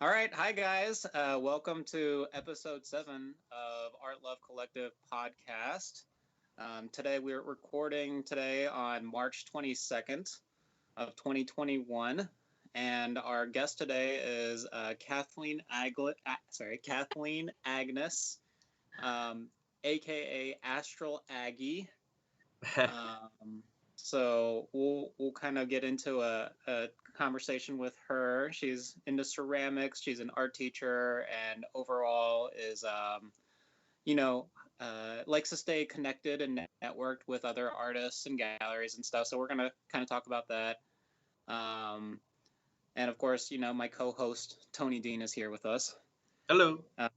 All right, hi guys. Welcome to ep7 of Art Love Collective podcast. Today we're recording today on March 22nd of 2021, and our guest today is Kathleen Agnes, aka Astral Aggy. Um, so we'll kind of get into a conversation with her. She's into ceramics. She's an art teacher, and overall is you know likes to stay connected and networked with other artists and galleries and stuff. So we're gonna kind of talk about that. Um, and of course, my co-host Tony Dean is here with us. Hello. Uh,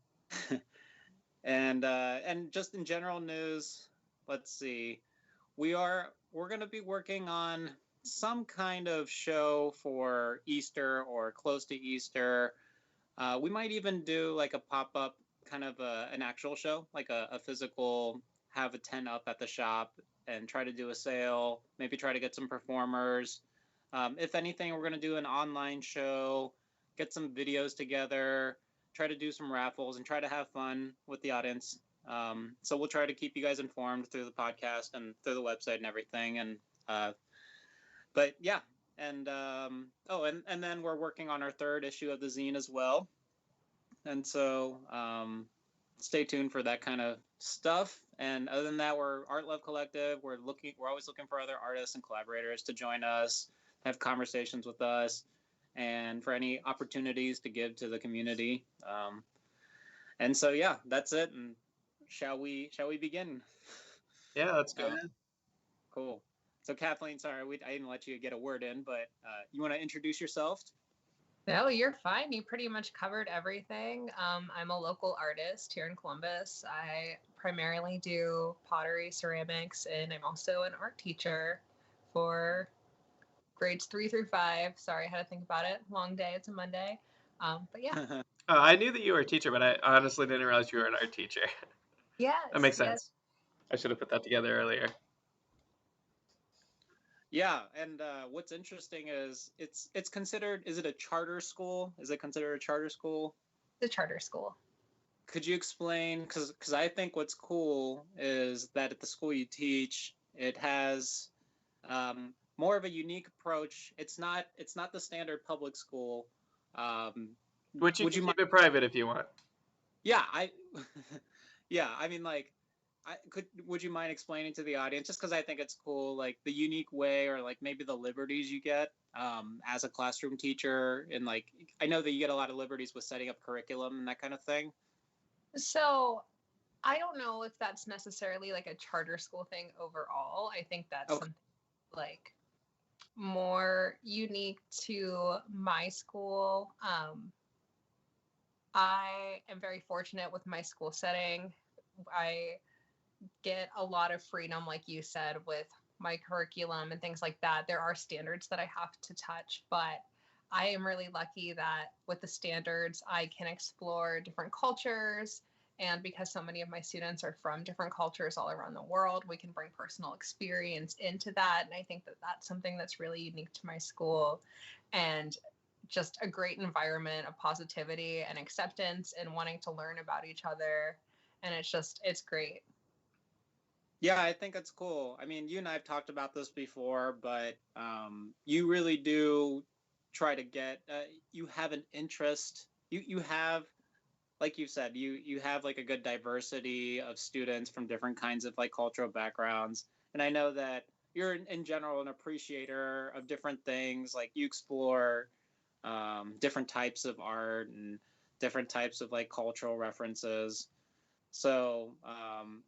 and just in general news, let's see. We're going to be working on some kind of show for Easter or close to Easter. We might even do like a pop up kind of an actual show, like a physical, have a tent up at the shop and try to do a sale, maybe try to get some performers. If anything, we're going to do an online show, get some videos together, try to do some raffles, and try to have fun with the audience. So we'll try to keep you guys informed through the podcast and through the website and everything. Uh, but yeah, and then we're working on our third issue of the zine as well. And so stay tuned for that kind of stuff. And other than that, we're Art Love Collective. We're always looking for other artists and collaborators to join us, have conversations with us, and for any opportunities to give to the community. And so yeah, that's it. And shall we begin? Yeah, let's go Uh, ahead. cool. So Kathleen, sorry, I didn't let you get a word in, but you want to introduce yourself? No, you're fine. You pretty much covered everything. I'm a local artist here in Columbus. I primarily do pottery, ceramics, and I'm also an art teacher for grades 3 through 5. Sorry, I had to think about it. Long day. It's a Monday. But yeah. I knew that you were a teacher, but I honestly didn't realize you were an art teacher. That Yes. makes Yes. sense. I should have put that together earlier. Yeah, and what's interesting is it's considered. Is it a charter school? Is it considered a charter school? The charter school. Could you explain? Because I think what's cool is that at the school you teach, it has more of a unique approach. It's not the standard public school. Um, Which you would can you mind? keep it private if you want. Yeah, I yeah, I mean like would you mind explaining to the audience just because I think it's cool, like the unique way or like maybe the liberties you get as a classroom teacher, and like I know that you get a lot of liberties with setting up curriculum and that kind of thing. So I don't know if that's necessarily like a charter school thing overall. I think that's Okay. something like more unique to my school. I am very fortunate with my school setting. I get a lot of freedom, like you said, with my curriculum and things like that. There are standards that I have to touch, but I am really lucky that with the standards, I can explore different cultures. And because so many of my students are from different cultures all around the world, we can bring personal experience into that. And I think that that's something that's really unique to my school. And just a great environment of positivity and acceptance and wanting to learn about each other. And it's great. Yeah, I think it's cool. I mean, you and I have talked about this before, but you really do try to get. You have an interest. You have, like you said, you have like a good diversity of students from different kinds of like cultural backgrounds, and I know that you're in general an appreciator of different things. Like you explore different types of art and different types of like cultural references. So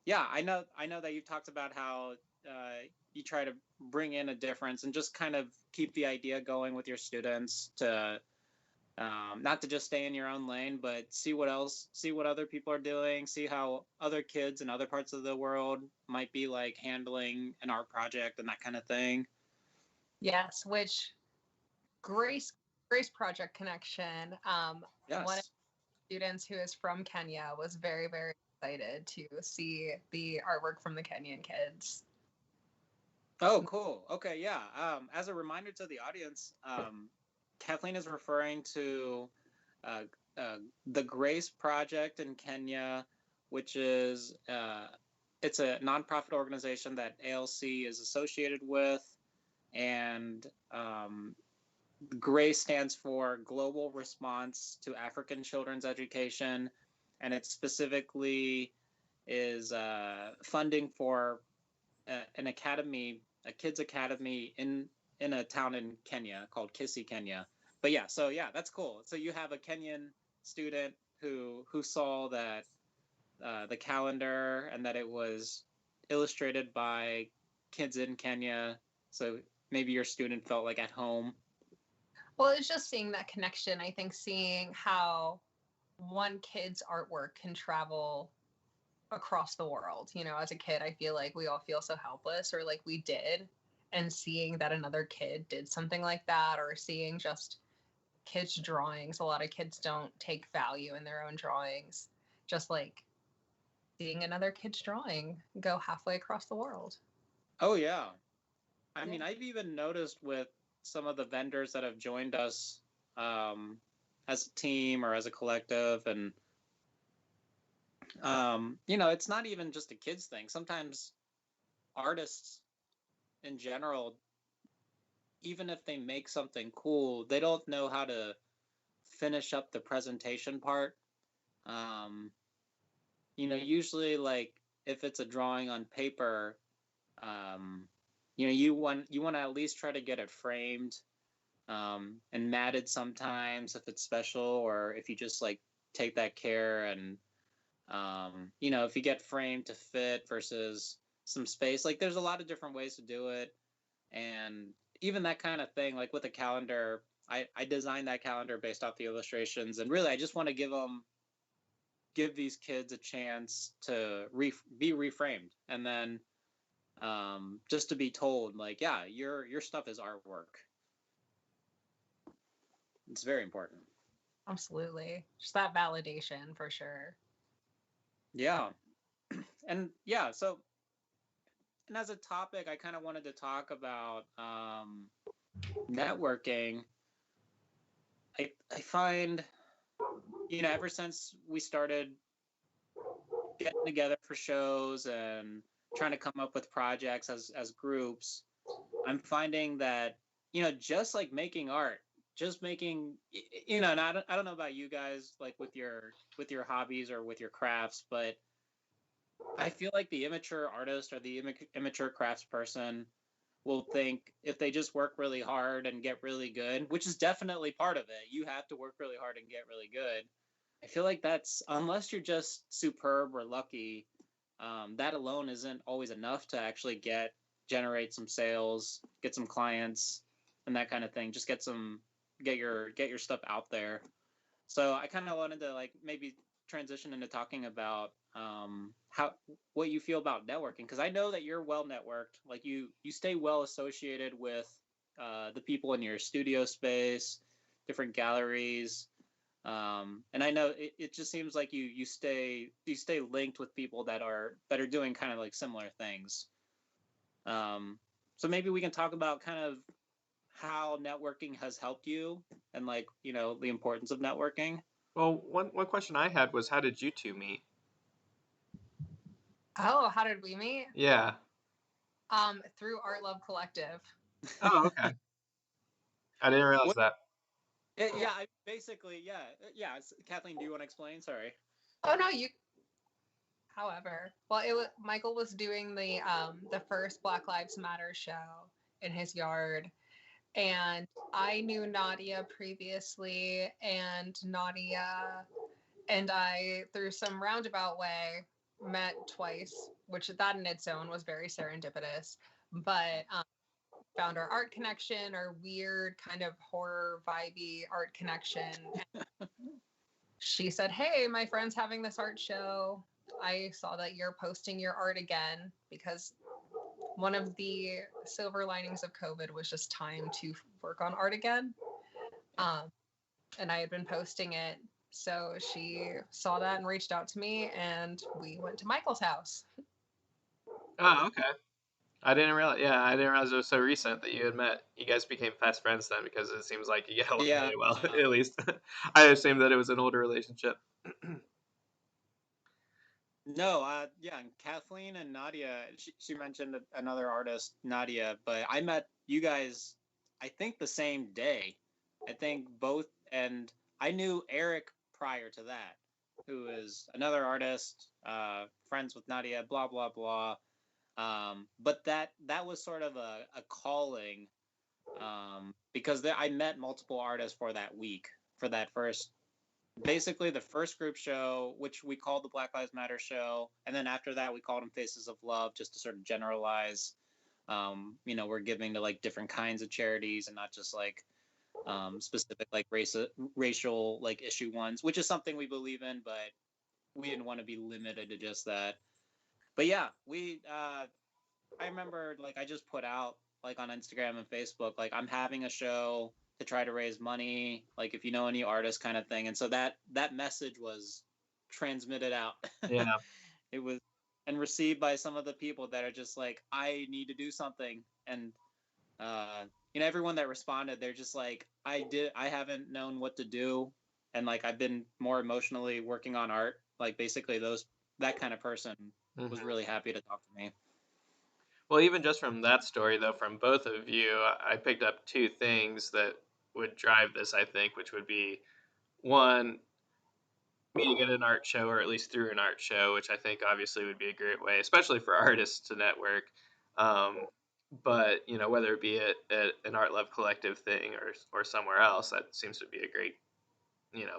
yeah, I know that you've talked about how uh, you try to bring in a difference and just kind of keep the idea going with your students to not to just stay in your own lane, but see what other people are doing, see how other kids in other parts of the world might be like handling an art project and that kind of thing. Yes, which Grace Grace Project connection. One of Yes. the students who is from Kenya was very excited to see the artwork from the Kenyan kids. Oh, cool. Okay, yeah. As a reminder to the audience, Kathleen is referring to uh, the Grace Project in Kenya, which is it's a nonprofit organization that ALC is associated with, and GRACE stands for Global Response to African Children's Education, and it specifically is funding for an academy, a kids academy in a town in Kenya called Kisii, Kenya. But yeah, so yeah, that's cool. So you have a Kenyan student who saw that the calendar and that it was illustrated by kids in Kenya. So maybe your student felt like at home. Well, it's just seeing that connection. I think seeing how one kid's artwork can travel across the world. You know, as a kid, I feel like we all feel so helpless, or like we did. And seeing that another kid did something like that, or seeing just kids' drawings. A lot of kids don't take value in their own drawings. Just like seeing another kid's drawing go halfway across the world. Oh, yeah. I mean, I've even noticed with some of the vendors that have joined us as a team or as a collective, and you know, it's not even just a kids thing. Sometimes artists in general, even if they make something cool, they don't know how to finish up the presentation part. You know, usually like if it's a drawing on paper, you know, you want to at least try to get it framed and matted sometimes if it's special, or if you just like take that care and you know, if you get framed to fit versus some space, like there's a lot of different ways to do it. And even that kind of thing, like with a calendar, I designed that calendar based off the illustrations, and really I just want to give these kids a chance to be reframed, and then just to be told like, yeah, your stuff is artwork. It's very important. Absolutely. Just that validation for sure. Yeah. And yeah, so, and as a topic, I kind of wanted to talk about networking. I find, you know, ever since we started getting together for shows and trying to come up with projects as groups, I'm finding that, you know, just like making art, just making, you know, and I don't know about you guys, like with your hobbies or with your crafts, but I feel like the immature artist or the immature craftsperson will think if they just work really hard and get really good, which is definitely part of it. You have to work really hard and get really good. I feel like that's, unless you're just superb or lucky, that alone isn't always enough to actually generate some sales, get some clients, and that kind of thing. Just get your stuff out there. So I kind of wanted to like maybe transition into talking about what you feel about networking, because I know that you're well networked. Like you stay well associated with the people in your studio space, different galleries, and I know it just seems like you stay linked with people that are doing kind of like similar things. So maybe we can talk about kind of how networking has helped you, and like, you know, the importance of networking. Well, one question I had was, how did you two meet? Oh, how did we meet? Yeah. Through Art Love Collective. Oh, okay. I didn't realize that. Yeah, basically, yeah. Kathleen, do you want to explain? Sorry. Oh no, you. However, well, it was Michael was doing the first Black Lives Matter show in his yard, and I knew Nadia previously, and Nadia and I, through some roundabout way, met twice, which that in its own was very serendipitous. But found our art connection, our weird kind of horror vibey art connection. She said, "Hey, my friend's having this art show. I saw that you're posting your art again," because one of the silver linings of COVID was just time to work on art again. And I had been posting it. So she saw that and reached out to me, and we went to Michael's house. Oh, okay. I didn't realize. Yeah, I didn't realize it was so recent that you had met. You guys became fast friends then, because it seems like you get along Yeah. really well. At least I assumed that it was an older relationship. No, yeah, and Kathleen and Nadia, she mentioned another artist, Nadia, but I met you guys, I think the same day. I think both, and I knew Eric prior to that, who is another artist, friends with Nadia, blah blah blah. But that was sort of a calling, because I met multiple artists for that week, for that first, basically the first group show, which we called the Black Lives Matter show, and then after that we called them Faces of Love, just to sort of generalize. We're giving to like different kinds of charities and not just like specific like racial like issue ones, which is something we believe in, but we didn't want to be limited to just that. But yeah, I remember like I just put out like on Instagram and Facebook like I'm having a show to try to raise money, like if you know any artists kind of thing. And so that message was transmitted out. Yeah. It was and received by some of the people that are just like I need to do something. And everyone that responded, they're just like I haven't known what to do, and like I've been more emotionally working on art, like basically that kind of person was Mhm. really happy to talk to me. Well, even just from that story, though, from both of you, I picked up two things that would drive this, I think, which would be one, meeting at an art show, or at least through an art show, which I think obviously would be a great way, especially for artists to network. Um, but whether it be at an Art Love Collective thing or somewhere else, that seems to be a great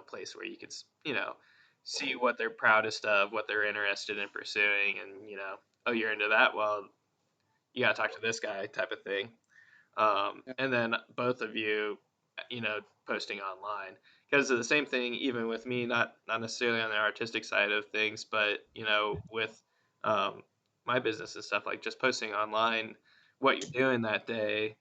place where you could see what they're proudest of, what they're interested in pursuing, and oh, you're into that, well, you got to talk to this guy, type of thing. And then both of you, posting online, because of the same thing, even with me, not necessarily on the artistic side of things, but with um, my business and stuff, like just posting online what you're doing that day.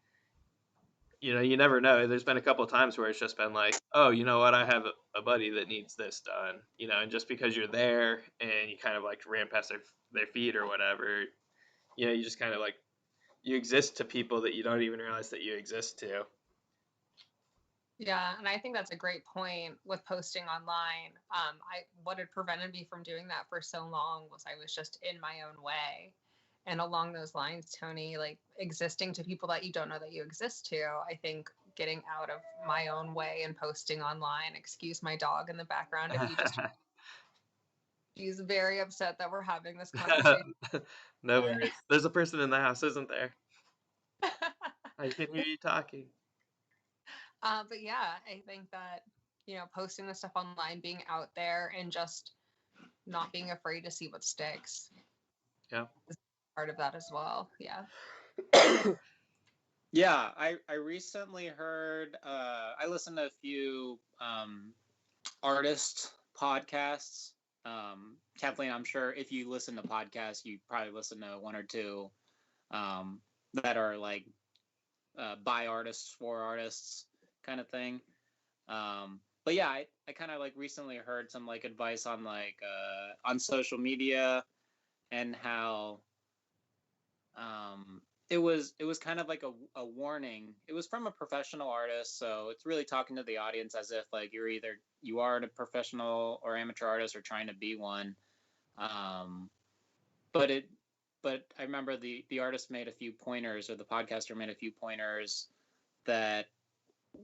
You never know. There's been a couple of times where it's just been like, oh, you know what, I have a buddy that needs this done, and just because you're there and you kind of like ran past their feet or whatever, you just kind of like you exist to people that you don't even realize that you exist to. Yeah, and I think that's a great point with posting online. What had prevented me from doing that for so long was I was just in my own way. And along those lines, Tony, like existing to people that you don't know that you exist to, I think getting out of my own way and posting online. Excuse my dog in the background if you just she's very upset that we're having this conversation. No worries. There's a person in the house, isn't there? I can hear you talking. But yeah, I think that, posting the stuff online, being out there, and just not being afraid to see what sticks. Yeah. Is part of that as well. Yeah. Yeah, I recently heard, I listened to a few artist podcasts. Kathleen, I'm sure if you listen to podcasts, you probably listen to one or two that are like by artists for artists kind of thing. But yeah, I kind of like recently heard some like advice on like on social media, and how it was kind of like a warning. It was from a professional artist, so it's really talking to the audience as if like you are a professional or amateur artist or trying to be one. Um, but I remember the artist made a few pointers, or the podcaster made a few pointers, that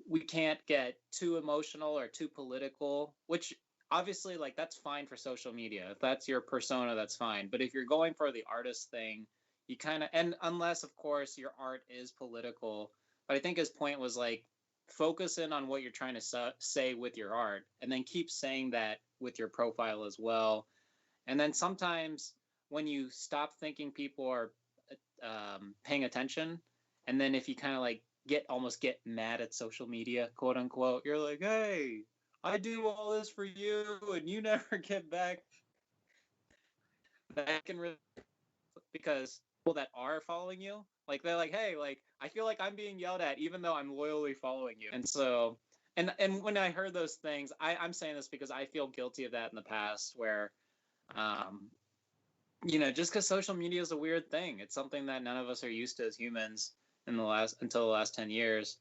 we can't get too emotional or too political, which obviously like that's fine for social media. If that's your persona, that's fine. But if you're going for the artist thing, you kind of, and unless of course your art is political, but I think his point was like focus in on what you're trying to say with your art, and then keep saying that with your profile as well. And then sometimes when you stop thinking people are paying attention, and then if you kind of like almost get mad at social media, quote unquote, you're like, hey, I do all this for you and you never get back. That can really, because people that are following you, like they're like, hey, like I feel like I'm being yelled at even though I'm loyally following you. And so and when I heard those things, I'm saying this because I feel guilty of that in the past, where um just because social media is a weird thing. It's something that none of us are used to as humans until the last 10 years.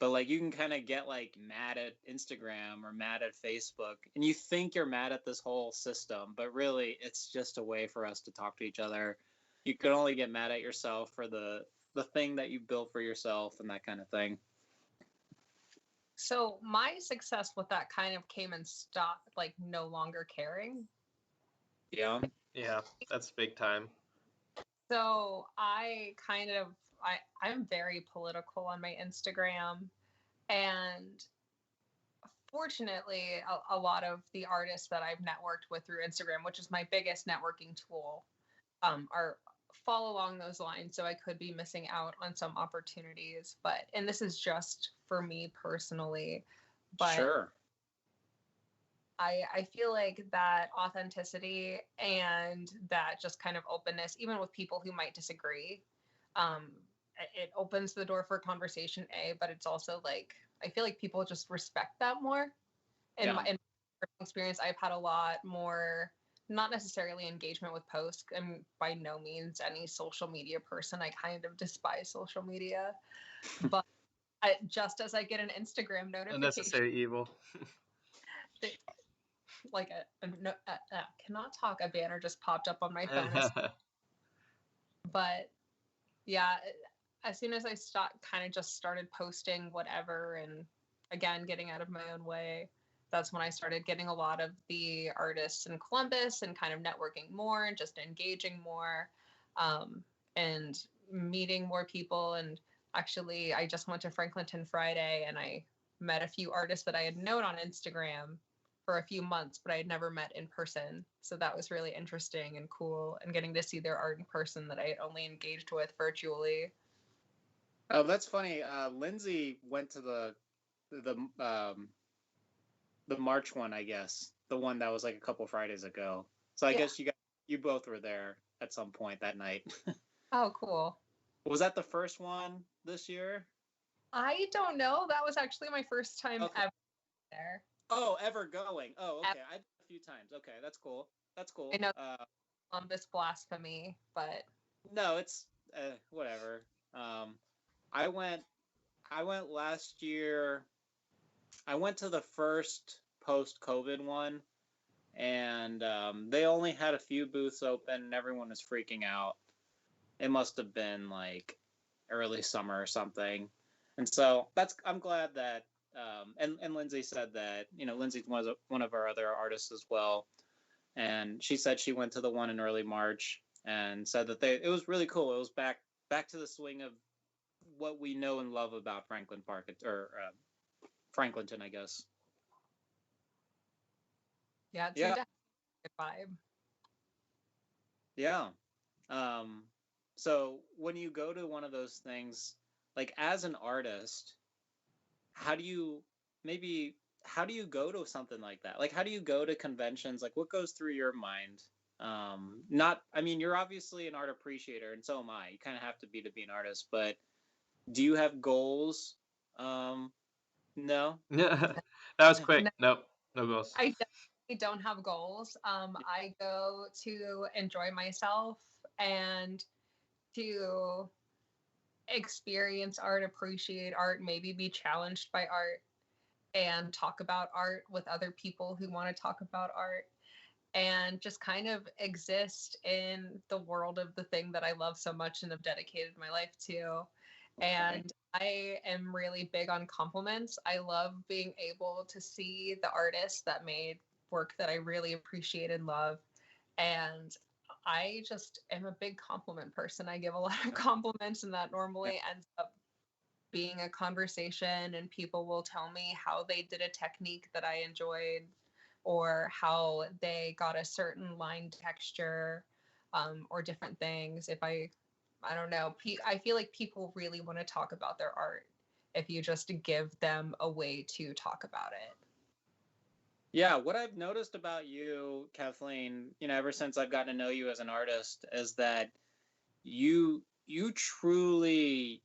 But like you can kind of get like mad at Instagram or mad at Facebook, and you think you're mad at this whole system, but really it's just a way for us to talk to each other. You can only get mad at yourself for the thing that you built for yourself and that kind of thing. So my success with that kind of came and stopped, like no longer caring. Yeah. Yeah, that's big time. So I'm very political on my Instagram, and fortunately a lot of the artists that I've networked with through Instagram, which is my biggest networking tool, are fall along those lines. So I could be missing out on some opportunities, and this is just for me personally, but Sure. I feel like that authenticity and that just kind of openness, even with people who might disagree, it opens the door for conversation, but it's also like, I feel like people just respect that more. In my experience, I've had a lot more, not necessarily engagement with posts. I'm by no means any social media person. I kind of despise social media, but just as I get an Instagram notification, Unnecessary evil. like cannot talk, a banner just popped up on my phone. But yeah, as soon as I started posting whatever, and again getting out of my own way, that's when I started getting a lot of the artists in Columbus and kind of networking more and just engaging more, and meeting more people. And actually, I just went to Franklinton Friday and I met a few artists that I had known on Instagram for a few months, but I had never met in person. So that was really interesting and cool, and getting to see their art in person that I had only engaged with virtually. Oh, that's funny. Lindsay went to the March one, I guess, the one that was like a couple Fridays ago. So I guess you both were there at some point that night. Oh, cool. Was that the first one this year? I don't know. That was actually my first time ever there. Oh, ever going. Oh, okay. I've been a few times. Okay, that's cool. That's cool. I know Columbus blasphemy, but no, it's whatever. I went last year. I went to the first post-COVID one, and they only had a few booths open, and everyone was freaking out. It must have been like early summer or something, and so I'm glad that and Lindsay said that Lindsay's one of our other artists as well, and she said she went to the one in early March and said that it was really cool. It was back to the swing of what we know and love about Franklin Park, or Franklinton, I guess. Yeah, it's a good vibe. Yeah. So when you go to one of those things, like as an artist, how do you go to something like that? Like, how do you go to conventions? Like, what goes through your mind? I mean, you're obviously an art appreciator, and so am I. You kind of have to be an artist, but do you have goals? No. That was quick. Nope, no goals. I definitely don't have goals. I go to enjoy myself and to experience art, appreciate art, maybe be challenged by art, and talk about art with other people who want to talk about art, and just kind of exist in the world of the thing that I love so much and have dedicated my life to. And I am really big on compliments. I love being able to see the artists that made work that I really appreciate and love. And I just am a big compliment person. I give a lot of compliments, and that normally ends up being a conversation, and people will tell me how they did a technique that I enjoyed, or how they got a certain line texture, or different things. If I don't know, I feel like people really want to talk about their art if you just give them a way to talk about it. Yeah, what I've noticed about you, Kathleen, ever since I've gotten to know you as an artist, is that you truly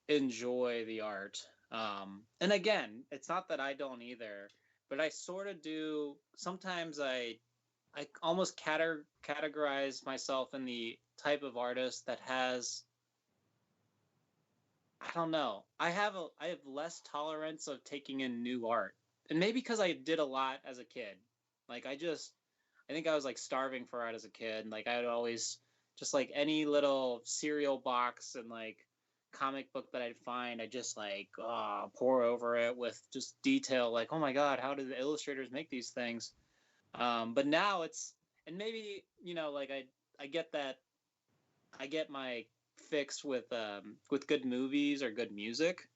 enjoy the art. And again, it's not that I don't either, but I sort of do. Sometimes I almost categorize myself in the type of artist that has, I don't know. I have less tolerance of taking in new art. And maybe because I did a lot as a kid. Like I think I was like starving for art as a kid. Like I would always just like any little cereal box and like comic book that I'd find, I just like pour over it with just detail. Like, oh my god, how did the illustrators make these things? But now it's, and maybe like I get that, I get my fix with good movies or good music.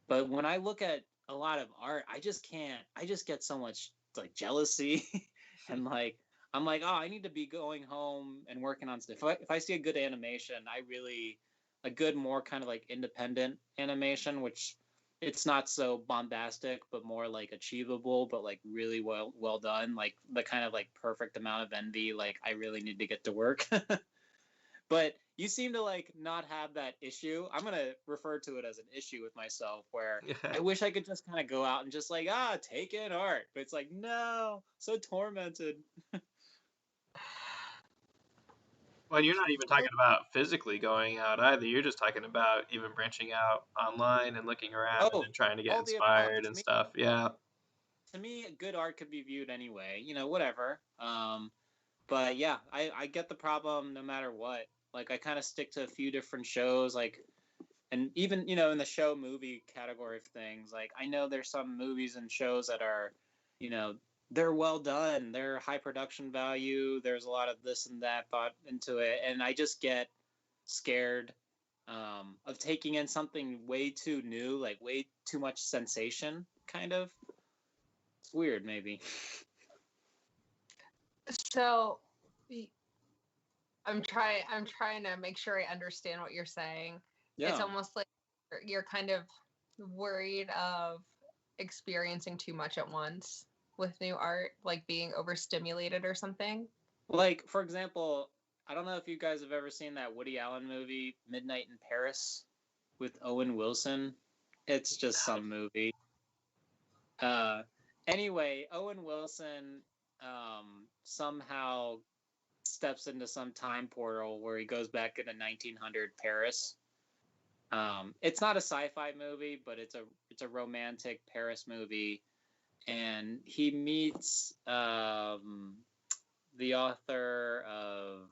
But when I look at a lot of art, I just can't. I just get so much like jealousy, and like I'm like, oh, I need to be going home and working on stuff. If I see a good animation, I really a good more kind of like independent animation, which it's not so bombastic, but more like achievable, but like really well done, like the kind of like perfect amount of envy. Like I really need to get to work. But you seem to like not have that issue. I'm gonna refer to it as an issue with myself, where I wish I could just kind of go out and just like take in art, but it's like no, so tormented. Well, you're not even talking about physically going out either. You're just talking about even branching out online and looking around Oh, and trying to get all the above. inspired and stuff. Yeah. To me, good art could be viewed anyway. Whatever. But yeah, I get the problem no matter what. Like I kind of stick to a few different shows, like, and even in the show movie category of things, like I know there's some movies and shows that are, you know they're well done, they're high production value, there's a lot of this and that thought into it, and I just get scared of taking in something way too new, like way too much sensation, kind of. It's weird, maybe. So I'm trying to make sure I understand what you're saying. It's Yeah. almost like you're kind of worried of experiencing too much at once with new art, like being overstimulated or something. Like, for example, I don't know if you guys have ever seen that Woody Allen movie, Midnight in Paris, with Owen Wilson. It's just some movie. Uh, anyway, Owen Wilson somehow steps into some time portal where he goes back into 1900 Paris. It's not a sci-fi movie, but it's a romantic Paris movie, and he meets the author of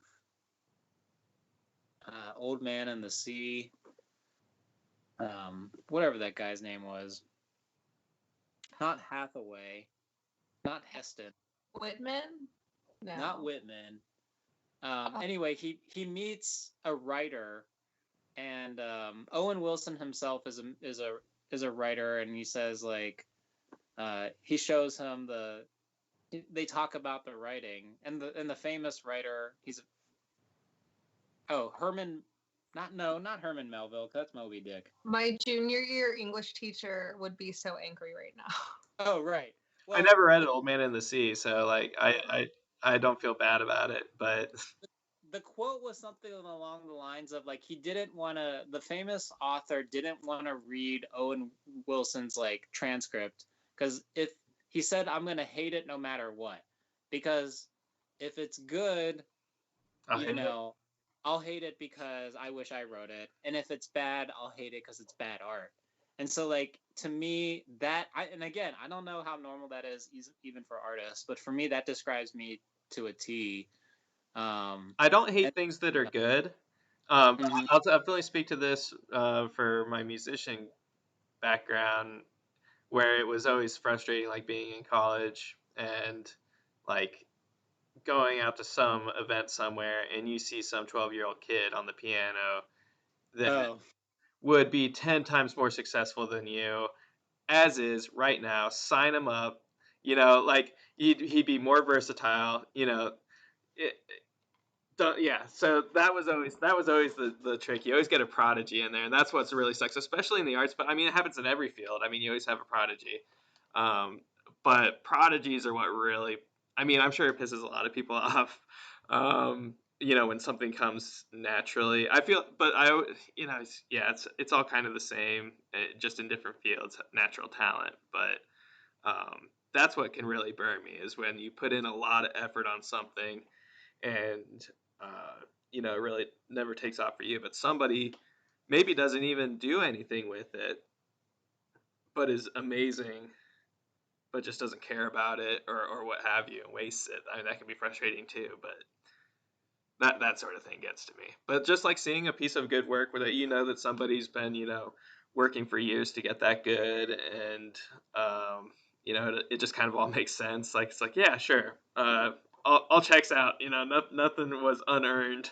Old Man and the Sea, whatever that guy's name was. Not Hathaway, not Heston, Whitman? No. not Whitman. Anyway, he meets a writer, and Owen Wilson himself is a writer, and he says like he shows him they talk about the writing, and the famous writer, Herman, not Herman Melville, 'cause that's Moby Dick. My junior year English teacher would be so angry right now. Oh, right. I Well, never read Old Man in the Sea, so like I don't feel bad about it, but the quote was something along the lines of like he didn't want to, the famous author didn't want to read Owen Wilson's like transcript, because if he said, I'm going to hate it no matter what, because if it's good, I'll you hate it. know I'll hate it because I wish I wrote it, and if it's bad, I'll hate it because it's bad art. And so like to me, and again, I don't know how normal that is even for artists, but for me that describes me to a T. I don't And hate things that are good. Mhm. I'll definitely speak to this for my musician background, where it was always frustrating, like being in college and like going out to some event somewhere and you see some 12-year-old kid on the piano that Oh, would be 10 times more successful than you, as is right now. Sign him up. Like he'd be more versatile. It, yeah. So that was always the trick. You always get a prodigy in there, and that's what's really sucks, especially in the arts. But I mean, it happens in every field. I mean, you always have a prodigy. Um, but prodigies are what really. I mean, I'm sure it pisses a lot of people off. When something comes naturally, I feel, but it's all kind of the same, just in different fields, natural talent. But that's what can really burn me, is when you put in a lot of effort on something and it really never takes off for you, but somebody maybe doesn't even do anything with it, but is amazing, but just doesn't care about it or what have you, and wastes it. I mean, that can be frustrating too, but that sort of thing gets to me. But just like seeing a piece of good work where that somebody's been working for years to get that good, and it just kind of all makes sense. Like, it's like, yeah, sure, all checks out. Nothing was unearned.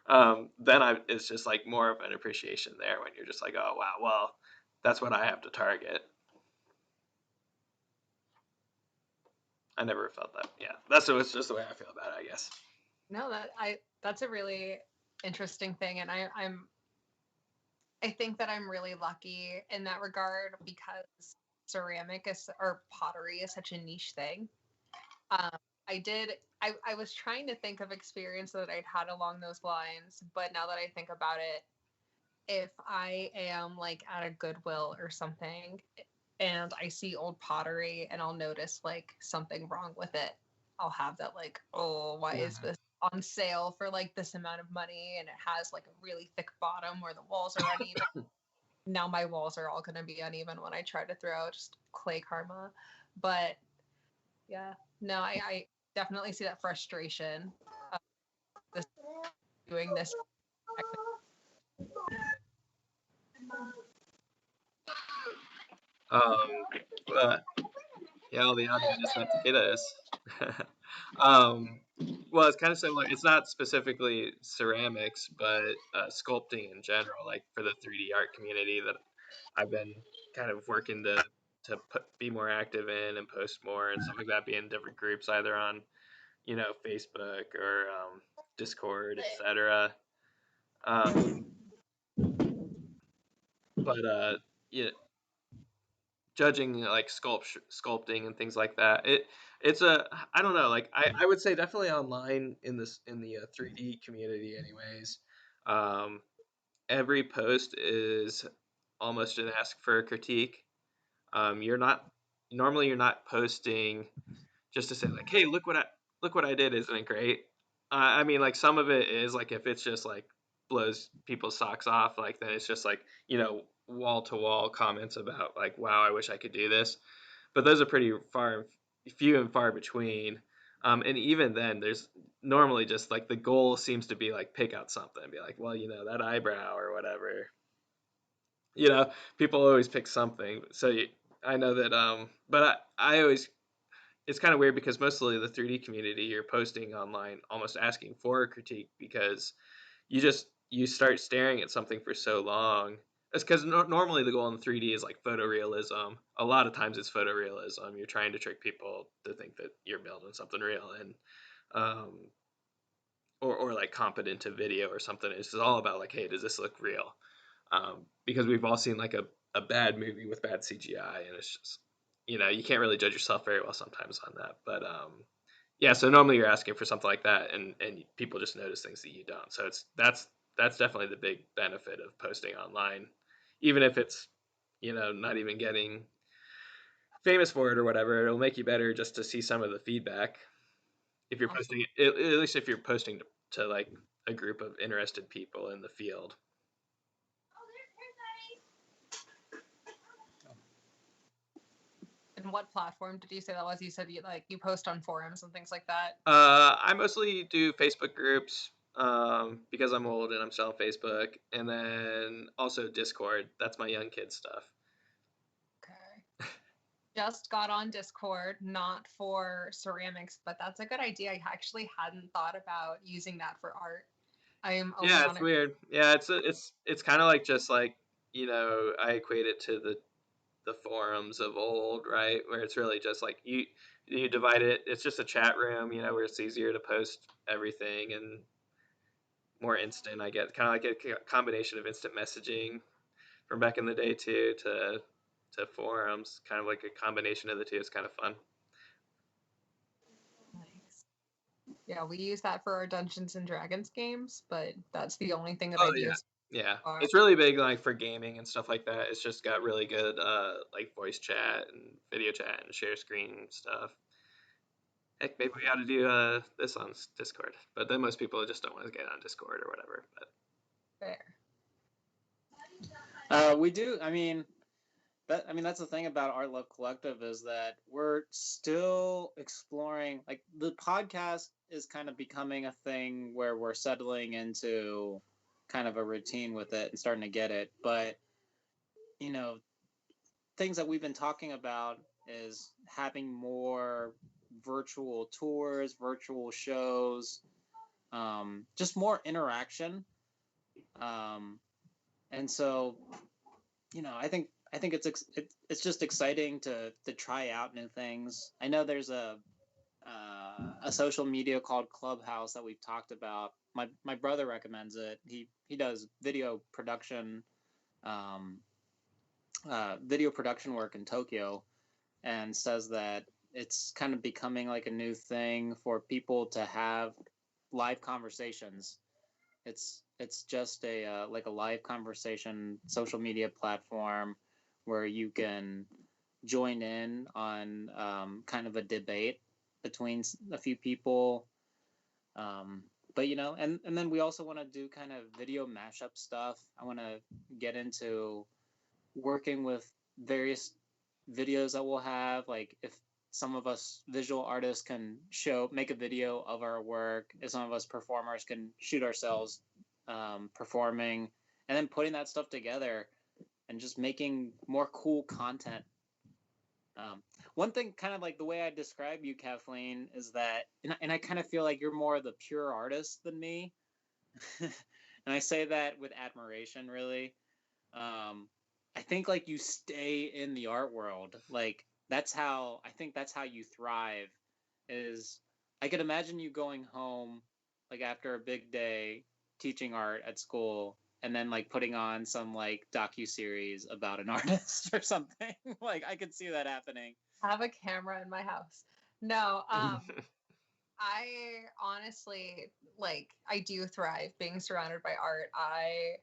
Then it's just like more of an appreciation there when you're just like, oh wow, well, that's what I have to target. I never felt that. Yeah, it's just the way I feel about it, I guess. No, that's a really interesting thing, and I think that I'm really lucky in that regard because ceramic or pottery is such a niche thing. Um, I was trying to think of experience that I'd had along those lines, but now that I think about it, if I am like at a Goodwill or something and I see old pottery and I'll notice like something wrong with it, I'll have that like, oh, why is this on sale for like this amount of money, and it has like a really thick bottom where the walls are uneven. Now my walls are all going to be uneven when I try to throw, just clay karma. But yeah, no, I definitely see that frustration of this, doing this. Yeah, all the audio just went to hit us. Well, it's kind of similar. It's not specifically ceramics, but sculpting in general, like for the 3D art community that I've been kind of working to be more active in and post more and stuff like that, be in different groups, either on, Facebook or Discord, etc. Um, but yeah, judging like sculpting and things like that. It's a, I don't know, like I would say definitely online in the 3D community anyways. Um, every post is almost an ask for a critique. You're not posting just to say like, hey, look what I did, isn't it great? I mean, like, some of it is like, if it's just like blows people's socks off, like, then it's just like, wall to wall comments about like, wow, I wish I could do this. But those are pretty few and far between. And even then, there's normally just like the goal seems to be like pick out something and be like, well, that eyebrow or whatever. People always pick something. So I know that, but I always, it's kind of weird because mostly the 3D community, you're posting online almost asking for a critique, because you start staring at something for so long. It's because normally the goal in 3D is like photorealism. A lot of times it's photorealism. You're trying to trick people to think that you're building something real, and um, or like competent to video or something. It's just all about like, hey, does this look real? Because we've all seen like a bad movie with bad CGI, and it's just, you can't really judge yourself very well sometimes on that. But yeah, so normally you're asking for something like that, and people just notice things that you don't. So that's definitely the big benefit of posting online, even if it's not even getting famous for it or whatever. It'll make you better just to see some of the feedback if you're posting it, at least if you're posting to like a group of interested people in the field. And what platform did you say that was? You said you post on forums and things like that. I mostly do Facebook groups, because I'm old and I'm still on Facebook, and then also Discord. That's my young kid stuff. Okay. Just got on Discord, not for ceramics, but that's a good idea. I actually hadn't thought about using that for art. I'm only Yeah, on it's it. weird. Yeah, it's kind of like, just like, I equate it to the forums of old, right? Where it's really just like you divide it. It's just a chat room, where it's easier to post everything and more instant. I get kind of like a combination of instant messaging from back in the day too, to forums, kind of like a combination of the two. Is kind of fun. Nice. Yeah, we use that for our Dungeons and Dragons games, but that's the only thing that Oh I've yeah, used. Yeah, Or it's really big like for gaming and stuff like that. It's just got really good like voice chat and video chat and share screen stuff. Heck, maybe we ought to do this on Discord, but then most people just don't want to get on Discord or whatever. But fair. We do. That's the thing about Art Love Collective is that we're still exploring. Like the podcast is kind of becoming a thing where we're settling into kind of a routine with it and starting to get it. But you know, things that we've been talking about is having more virtual tours, virtual shows, just more interaction. Um, and so, I think it's just exciting to try out new things. I know there's a social media called Clubhouse that we've talked about. My brother recommends it. He does um, video production work in Tokyo, and says that it's kind of becoming like a new thing for people to have live conversations. It's just a like a live conversation social media platform where you can join in on kind of a debate between a few people. But and then we also want to do kind of video mashup stuff. I want to get into working with various videos that we'll have, like if some of us visual artists can make a video of our work, if some of us performers can shoot ourselves performing, and then putting that stuff together and just making more cool content. One thing, kind of like the way I describe you, Kathleen, is that, and I kind of feel like you're more of the pure artist than me. And I say that with admiration, really. I think like you stay in the art world. Like I think that's how you thrive. Is I could imagine you going home like after a big day teaching art at school, and then like putting on some like docu-series about an artist or something. Like I could see that happening. I have a camera in my house. No, I honestly I do thrive being surrounded by art. I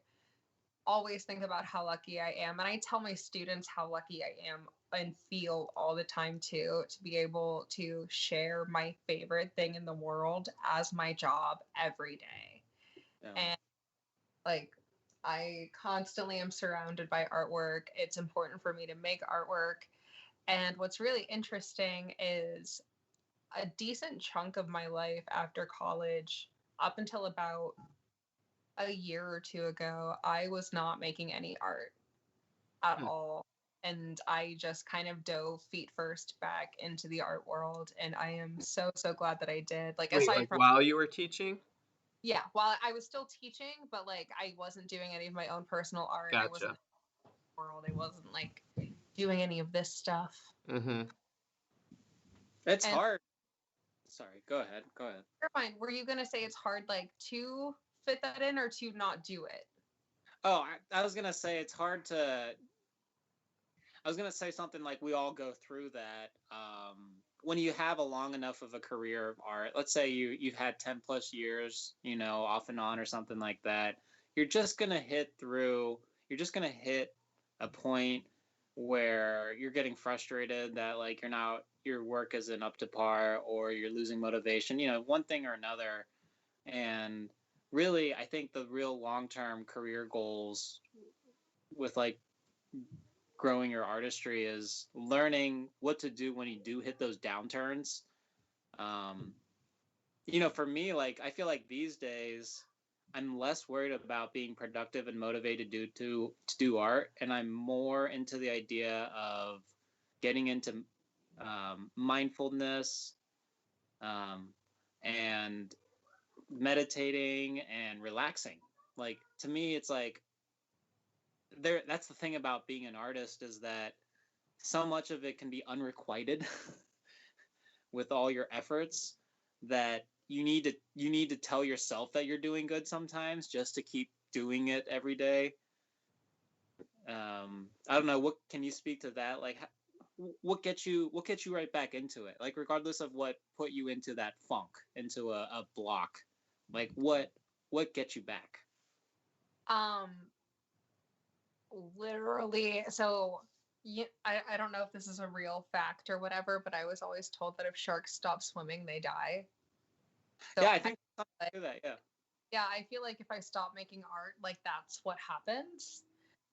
always think about how lucky I am, and I tell my students how lucky I am and feel all the time too, to be able to share my favorite thing in the world as my job every day. Yeah. And like I constantly am surrounded by artwork. It's important for me to make artwork. And what's really interesting is a decent chunk of my life after college, up until about a year or two ago, I was not making any art at all. And I just kind of dove feet first back into the art world. And I am so, so glad that I did. Like, wait, aside like from, while you were teaching? yeah, while I was still teaching, but like I wasn't doing any of my own personal art. I wasn't Gotcha. in the world. I wasn't like doing any of this stuff. Mm-hmm. It's And hard. Sorry, go ahead. never mind. Were you gonna say it's hard, like, to fit that in or to not do it? Oh, I was gonna say it's hard to. I was gonna say something like we all go through that. When you have a long enough of a career of art, let's say you've had 10+ years, off and on or something like that, you're just gonna hit through. You're just gonna hit a point where you're getting frustrated that like your work isn't up to par, or you're losing motivation. One thing or another. And really, I think the real long-term career goals with like growing your artistry is learning what to do when you do hit those downturns. Um, for me, like I feel like these days I'm less worried about being productive and motivated to do art, and I'm more into the idea of getting into mindfulness, um, and meditating and relaxing. Like to me, it's like that's the thing about being an artist, is that so much of it can be unrequited with all your efforts, that you need to tell yourself that you're doing good sometimes just to keep doing it every day. I don't know, what can you speak to that, like what gets you right back into it, like regardless of what put you into that funk, into a block, like what gets you back? Um, Literally, so I don't know if this is a real fact or whatever, but I was always told that if sharks stop swimming, they die. So Yeah, I think like, do that. Yeah. yeah, I feel like if I stop making art, like that's what happens.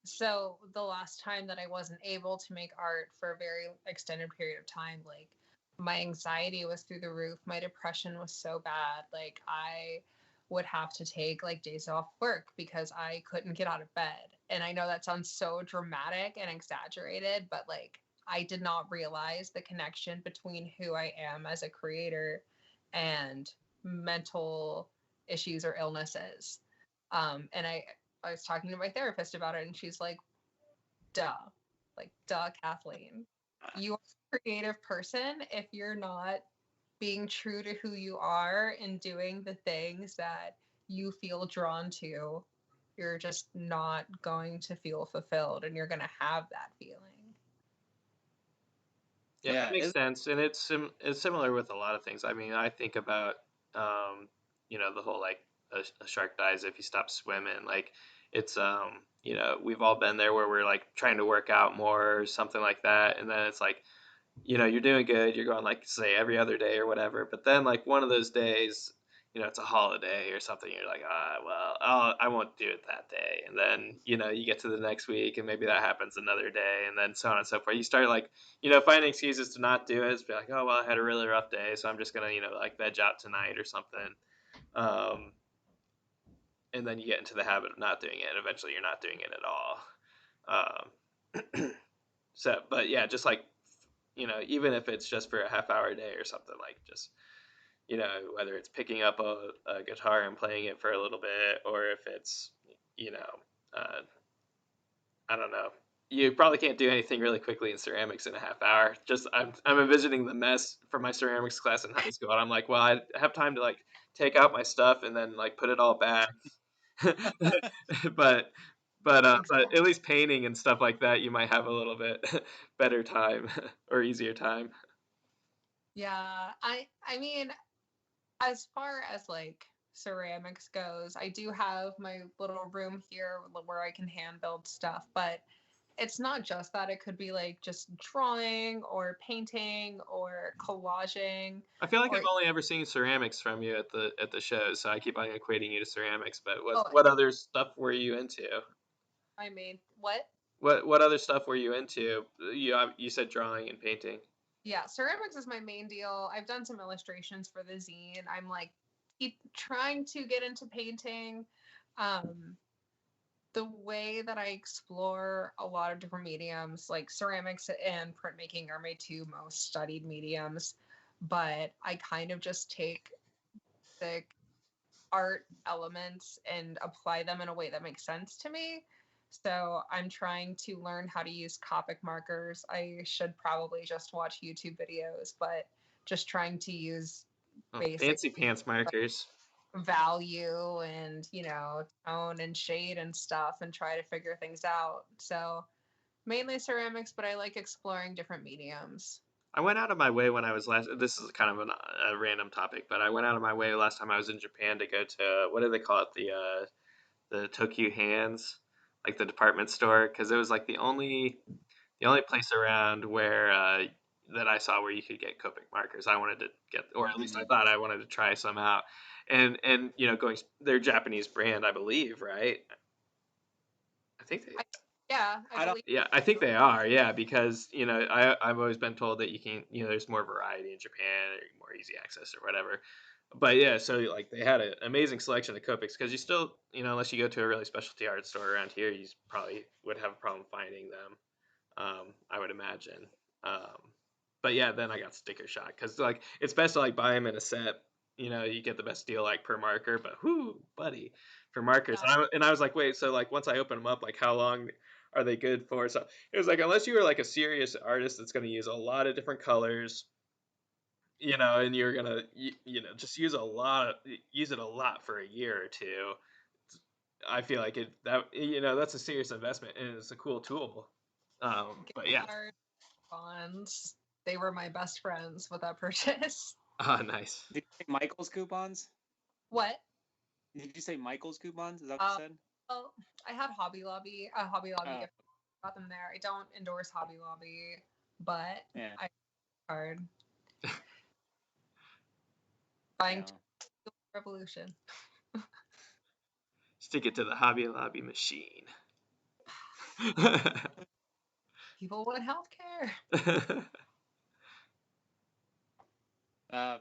So the last time that I wasn't able to make art for a very extended period of time, like my anxiety was through the roof. My depression was so bad. Like I would have to take like days off work because I couldn't get out of bed. And I know that sounds so dramatic and exaggerated, but like I did not realize the connection between who I am as a creator and mental issues or illnesses. And I was talking to my therapist about it, and she's duh, duh, Kathleen. You are a creative person if you're not being true to who you are and doing the things that you feel drawn to. You're just not going to feel fulfilled, and you're going to have that feeling. Yeah, Yeah. that makes sense, and it's similar with a lot of things. I mean, I think about the whole like a shark dies if you stop swimming. Like it's we've all been there where we're like trying to work out more or something like that, and then it's like you're doing good. You're going like say every other day or whatever, but then like one of those days, it's a holiday or something. You're like, well, I won't do it that day. And then, you get to the next week and maybe that happens another day and then so on and so forth. You start like, finding excuses to not do it. It's be like, oh, well, I had a really rough day. So I'm just going to, like veg out tonight or something. And then you get into the habit of not doing it. And eventually you're not doing it at all. But yeah, just like, even if it's just for a half hour a day or something, like just, whether it's picking up a guitar and playing it for a little bit, or if it's, I don't know. You probably can't do anything really quickly in ceramics in a half hour. Just I'm envisioning the mess for my ceramics class in high school, and I'm like, well, I have time to like take out my stuff and then like put it all back. but but at least painting and stuff like that, you might have a little bit better time or easier time. Yeah, I mean, as far as like ceramics goes, I do have my little room here where I can hand build stuff, but it's not just that. It could be like just drawing or painting or collaging. I feel like Or I've only ever seen ceramics from you at the shows, so I keep on equating you to ceramics. But oh, what other stuff were you into? I mean, what? What other stuff were you into? You said drawing and painting. Yeah, ceramics is my main deal. I've done some illustrations for the zine. I'm like trying to get into painting. Um, the way that I explore a lot of different mediums, like ceramics and printmaking are my two most studied mediums, but I kind of just take the art elements and apply them in a way that makes sense to me. So I'm trying to learn how to use Copic markers. I should probably just watch YouTube videos, but just trying to use basic Fancy pants markers. value and, tone and shade and stuff and try to figure things out. So mainly ceramics, but I like exploring different mediums. I went out of my way when I was last. This is kind of a random topic, but I went out of my way last time I was in Japan to go to what do they call it, the Tokyo Hands, like the department store, because it was like the only place around where that I saw where you could get Copic markers. I wanted to get, or at least I thought I wanted to try some out, and going, they're a Japanese brand, I believe, right? I think they. Yeah, I don't. believe. Yeah, I think they are. Yeah, because I've always been told that you can there's more variety in Japan, or more easy access or whatever. But yeah, so like they had an amazing selection of Copics because you still unless you go to a really specialty art store around here, you probably would have a problem finding them. I would imagine. Um, but yeah, then I got sticker shock because like it's best to like buy them in a set. You get the best deal like per marker, but whoo, buddy, for markers. Yeah. And I was like, wait, so like once I open them up, like how long are they good for? So it was like unless you were like a serious artist that's going to use a lot of different colors, and you're gonna just use it a lot for a year or two. I feel like that's a serious investment and it's a cool tool. But yeah. Gift bonds. They were my best friends with that purchase. Ah, nice. Did you say Michael's coupons? What? Did you say Michael's coupons? Is that what you said? Well, I had Hobby Lobby Oh, gift got them there. I don't endorse Hobby Lobby, but yeah, I card buying yeah. Revolution. Stick it to the Hobby Lobby machine. People want healthcare.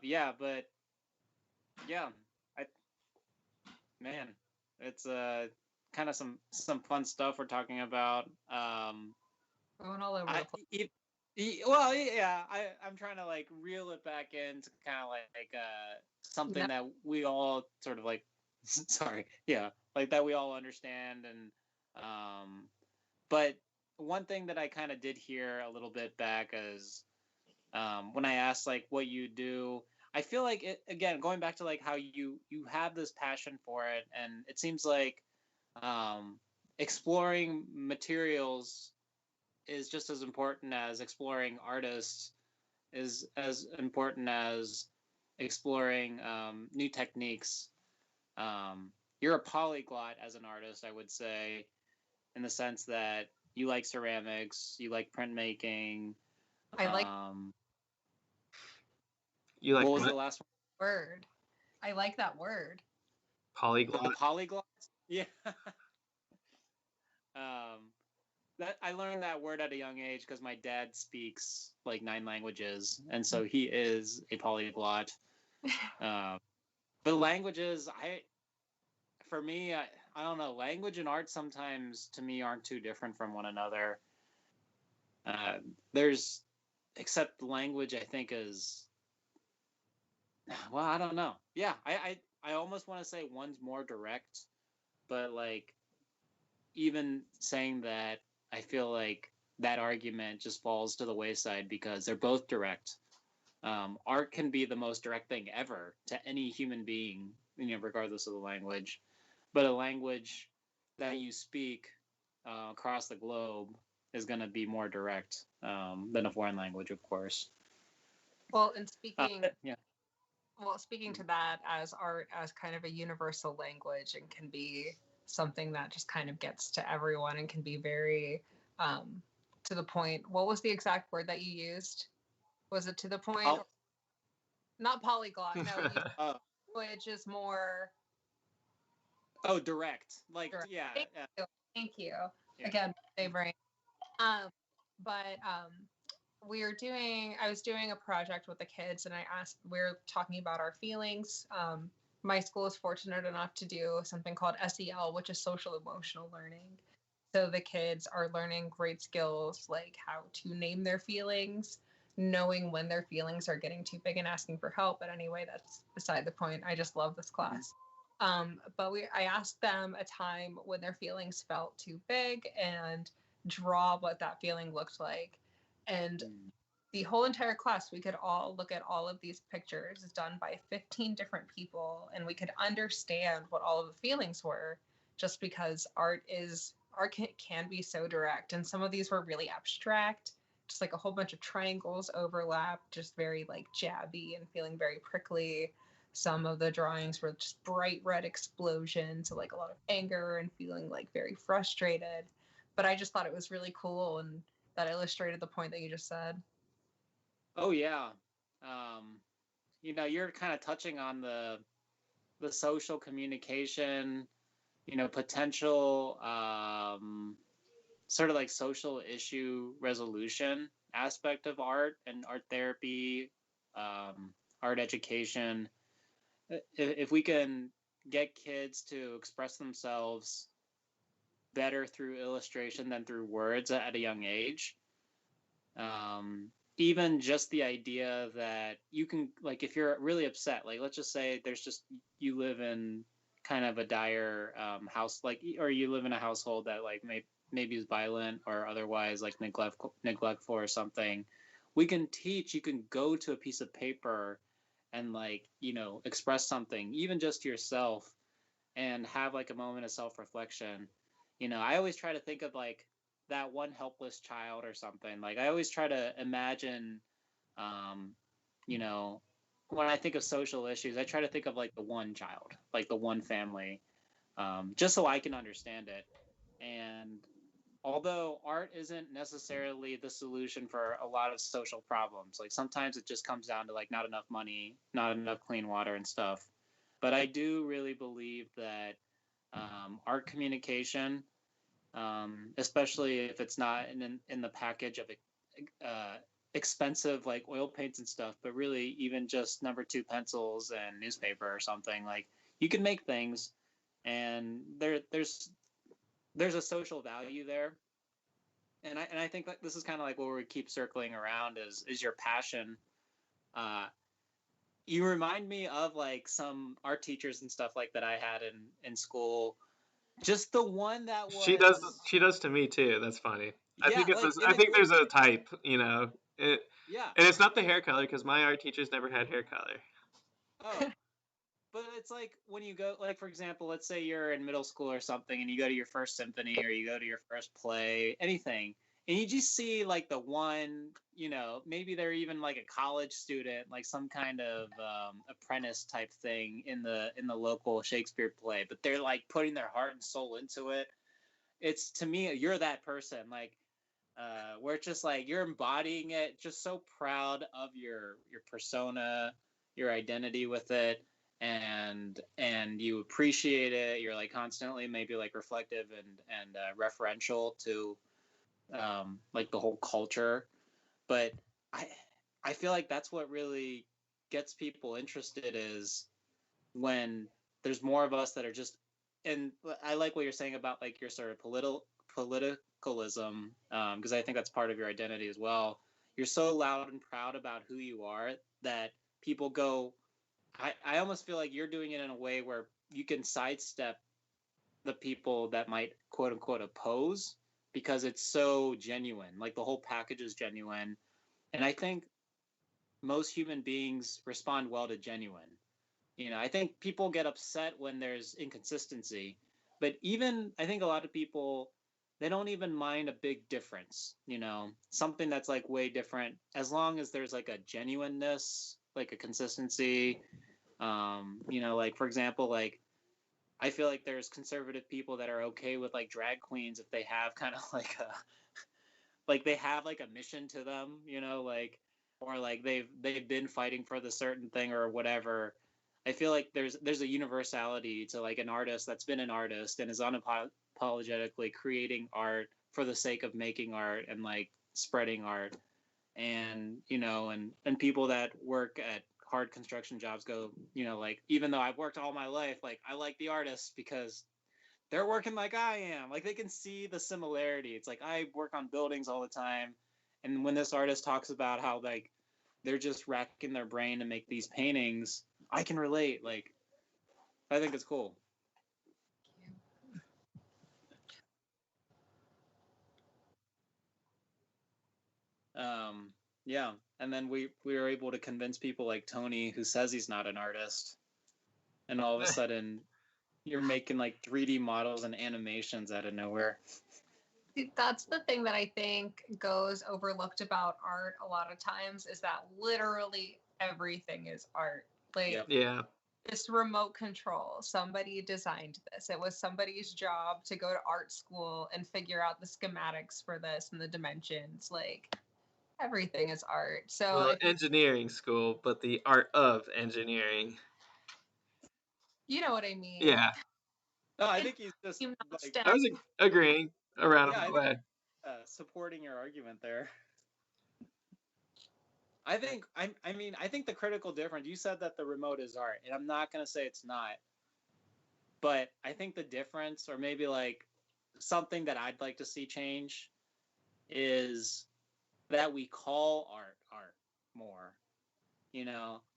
Yeah, but yeah, I man, it's kind of some fun stuff we're talking about. Going all over the I place. well, yeah, I'm trying to like reel it back into kind of like something No, that we all sort of like sorry, yeah, like that we all understand and but one thing that I kind of did hear a little bit back is when I asked like what you do, I feel like it again going back to like how you have this passion for it, and it seems like um, exploring materials is just as important as exploring artists, is as important as exploring new techniques. You're a polyglot as an artist, I would say, in the sense that you like ceramics, you like printmaking. I like You like What was the what? last one? the word. I like that word. The Polyglot? polyglot? Yeah. um, that I learned that word at a young age because my dad speaks like 9 languages, and so he is a polyglot. Um, but languages, for me, I don't know. Language and art sometimes to me aren't too different from one another. There's except language, I think is well, I don't know. Yeah, I almost want to say one's more direct, but like even saying that, I feel like that argument just falls to the wayside because they're both direct. Art can be the most direct thing ever to any human being, regardless of the language. But a language that you speak across the globe is going to be more direct than a foreign language, of course. Well, and speaking Yeah. well, speaking to that as art as kind of a universal language and can be something that just kind of gets to everyone and can be very um, to the point. What was the exact word that you used? Was it to the point? Oh, Not polyglot. No, you oh, language is more oh, direct. Like, direct. yeah, Thank you. Thank you. yeah. Again, my brain. Um, but I was doing a project with the kids and we are talking about our feelings. My school is fortunate enough to do something called SEL, which is social emotional learning. So the kids are learning great skills like how to name their feelings, knowing when their feelings are getting too big and asking for help. But anyway, that's beside the point. I just love this Mhm. class. I asked them a time when their feelings felt too big and draw what that feeling looked like. And Mm. the whole entire class, we could all look at all of these pictures done by 15 different people, and we could understand what all of the feelings were just because art can be so direct. And some of these were really abstract, just like a whole bunch of triangles overlap, just very like jabby and feeling very prickly. Some of the drawings were just bright red explosions, so like a lot of anger and feeling like very frustrated. But I just thought it was really cool, and that illustrated the point that you just said. Oh yeah. Um, you're kind of touching on the social communication, potential sort of like social issue resolution aspect of art and art therapy, art education. If we can get kids to express themselves better through illustration than through words at a young age, even just the idea that you can, like, if you're really upset, like let's just say there's just you live in kind of a dire house, like, or you live in a household that like maybe is violent or otherwise like neglectful or something. We can teach, you can go to a piece of paper and like express something even just to yourself and have like a moment of self-reflection. I always try to think of like that one helpless child or something. Like I always try to imagine, um, you know when I think of social issues, I try to think of like the one child, like the one family just so I can understand it. And although art isn't necessarily the solution for a lot of social problems, like sometimes it just comes down to like not enough money, not enough clean water and stuff. But I do really believe that art communication, especially if it's not in the package of expensive like oil paints and stuff, but really even just number two pencils and newspaper or something, like you can make things, and there's a social value there. And I think that this is kind of like where we keep circling around is your passion. Uh, you remind me of like some art teachers and stuff like that I had in school. Just the one that She does. was, She does to me too. That's funny. I yeah, think it's. like in I a think good there's a way. type. You know. Yeah. And it's not the hair color because my art teachers never had hair color. Oh, but it's like when you go, like for example, let's say you're in middle school or something, and you go to your first symphony or you go to your first play, anything, and you just see like the one, maybe they're even like a college student, like some kind of apprentice type thing in the local Shakespeare play, but they're like putting their heart and soul into it. It's, to me, you're that person, like where it's just like you're embodying it, just so proud of your persona, your identity with it, and you appreciate it. You're like constantly maybe like reflective and referential to like the whole culture. But I I feel like that's what really gets people interested, is when there's more of us that are just, and I like what you're saying about like your sort of politicalism, because I think that's part of your identity as well. You're so loud and proud about who you are that people go, I almost feel like you're doing it in a way where you can sidestep the people that might quote unquote oppose, because it's so genuine. Like the whole package is genuine. And I think most human beings respond well to genuine. I think people get upset when there's inconsistency, but even I think a lot of people, they don't even mind a big difference, something that's like way different, as long as there's like a genuineness, like a consistency. Like for example, like I feel like there's conservative people that are okay with like drag queens if they have kind of like like they have like a mission to them, like, or like they've been fighting for the certain thing or whatever. I feel like there's a universality to like an artist that's been an artist and is unapologetically creating art for the sake of making art and like spreading art. And and people that work at hard construction jobs go, like, even though I've worked all my life, like I like the artists because they're working like I am. Like they can see the similarity. It's like I work on buildings all the time, and when this artist talks about how like they're just racking their brain to make these paintings, I can relate. Like I think it's cool. Yeah, and then we were able to convince people like Tony, who says he's not an artist, and all of a sudden you're making like 3D models and animations out of nowhere. That's the thing that I think goes overlooked about art a lot of times, is that literally everything is art. Like, Yep. Yeah. this remote control, somebody designed this. It was somebody's job to go to art school and figure out the schematics for this and the dimensions. Like, everything is art. So Well, if engineering school, but the art of engineering. you know what I mean. Yeah. No, I It's think he's just not like, STEM. I was agreeing a yeah, I roundabout think way. supporting your argument there. I think the critical difference, you said that the remote is art, and I'm not going to say it's not, but I think the difference, or maybe like something that I'd like to see change, is that we call art more.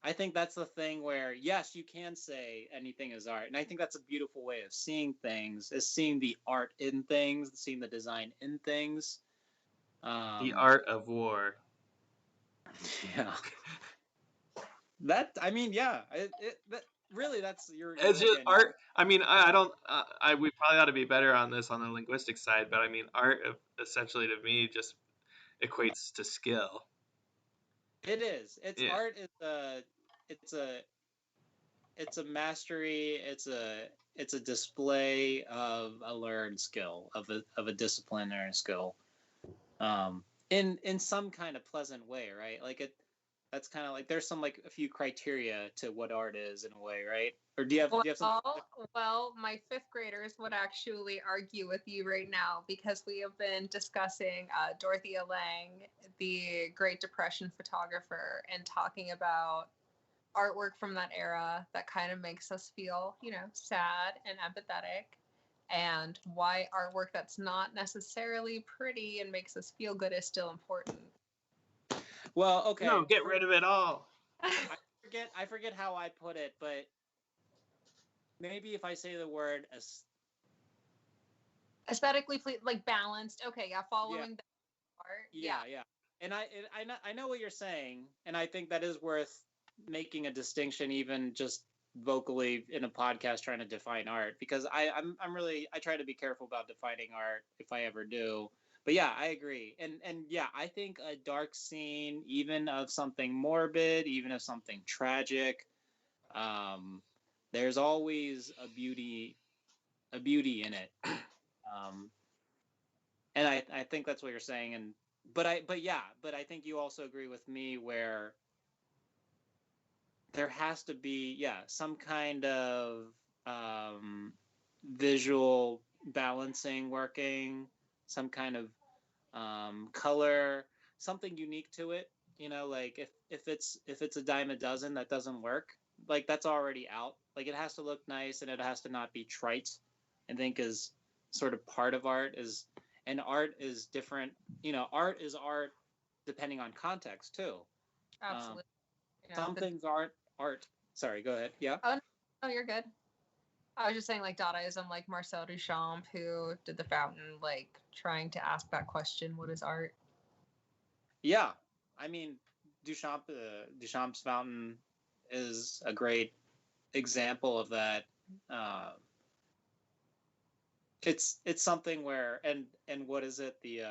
I think that's the thing where, yes, you can say anything is art, and I think that's a beautiful way of seeing things, is seeing the art in things, seeing the design in things. The art of war. Yeah. Yeah, that really, that's your It's just again. art. I mean, I don't. We probably ought to be better on this on the linguistic side, but I mean, art essentially to me just equates to skill. It is. It's Yeah. art is it's a it's a mastery. It's a display of a learned skill, of a discipline or a skill, in some kind of pleasant way, right? Like it. That's kind of like there's some like a few criteria to what art is in a way, right? Or do you have some? Well, my fifth graders would actually argue with you right now because we have been discussing Dorothea Lange, the Great Depression photographer, and talking about artwork from that era that kind of makes us feel, sad and empathetic, and why artwork that's not necessarily pretty and makes us feel good is still important. Well, okay. No, get rid of it all. I forget how I put it, but maybe if I say the word aesthetically like balanced. Okay, yeah, following the art. Yeah. And I know what you're saying, and I think that is worth making a distinction, even just vocally in a podcast trying to define art, because I'm really, I try to be careful about defining art if I ever do. But yeah, I agree. And yeah, I think a dark scene, even of something morbid, even of something tragic, there's always a beauty in it. And I think that's what you're saying. And but I think you also agree with me where there has to be some kind of visual balancing working, some kind of color, something unique to it. Like if it's a dime a dozen that doesn't work, like that's already out. Like it has to look nice and it has to not be trite. I think is sort of part of art is, and art is different. Art is art depending on context too. Absolutely. Some things aren't art. Sorry, go ahead. Yeah. Oh no, you're good. I was just saying, like, Dadaism, like Marcel Duchamp, who did the fountain, like trying to ask that question, what is art? Yeah, I mean, Duchamp's fountain is a great example of that. It's something where and what is it, the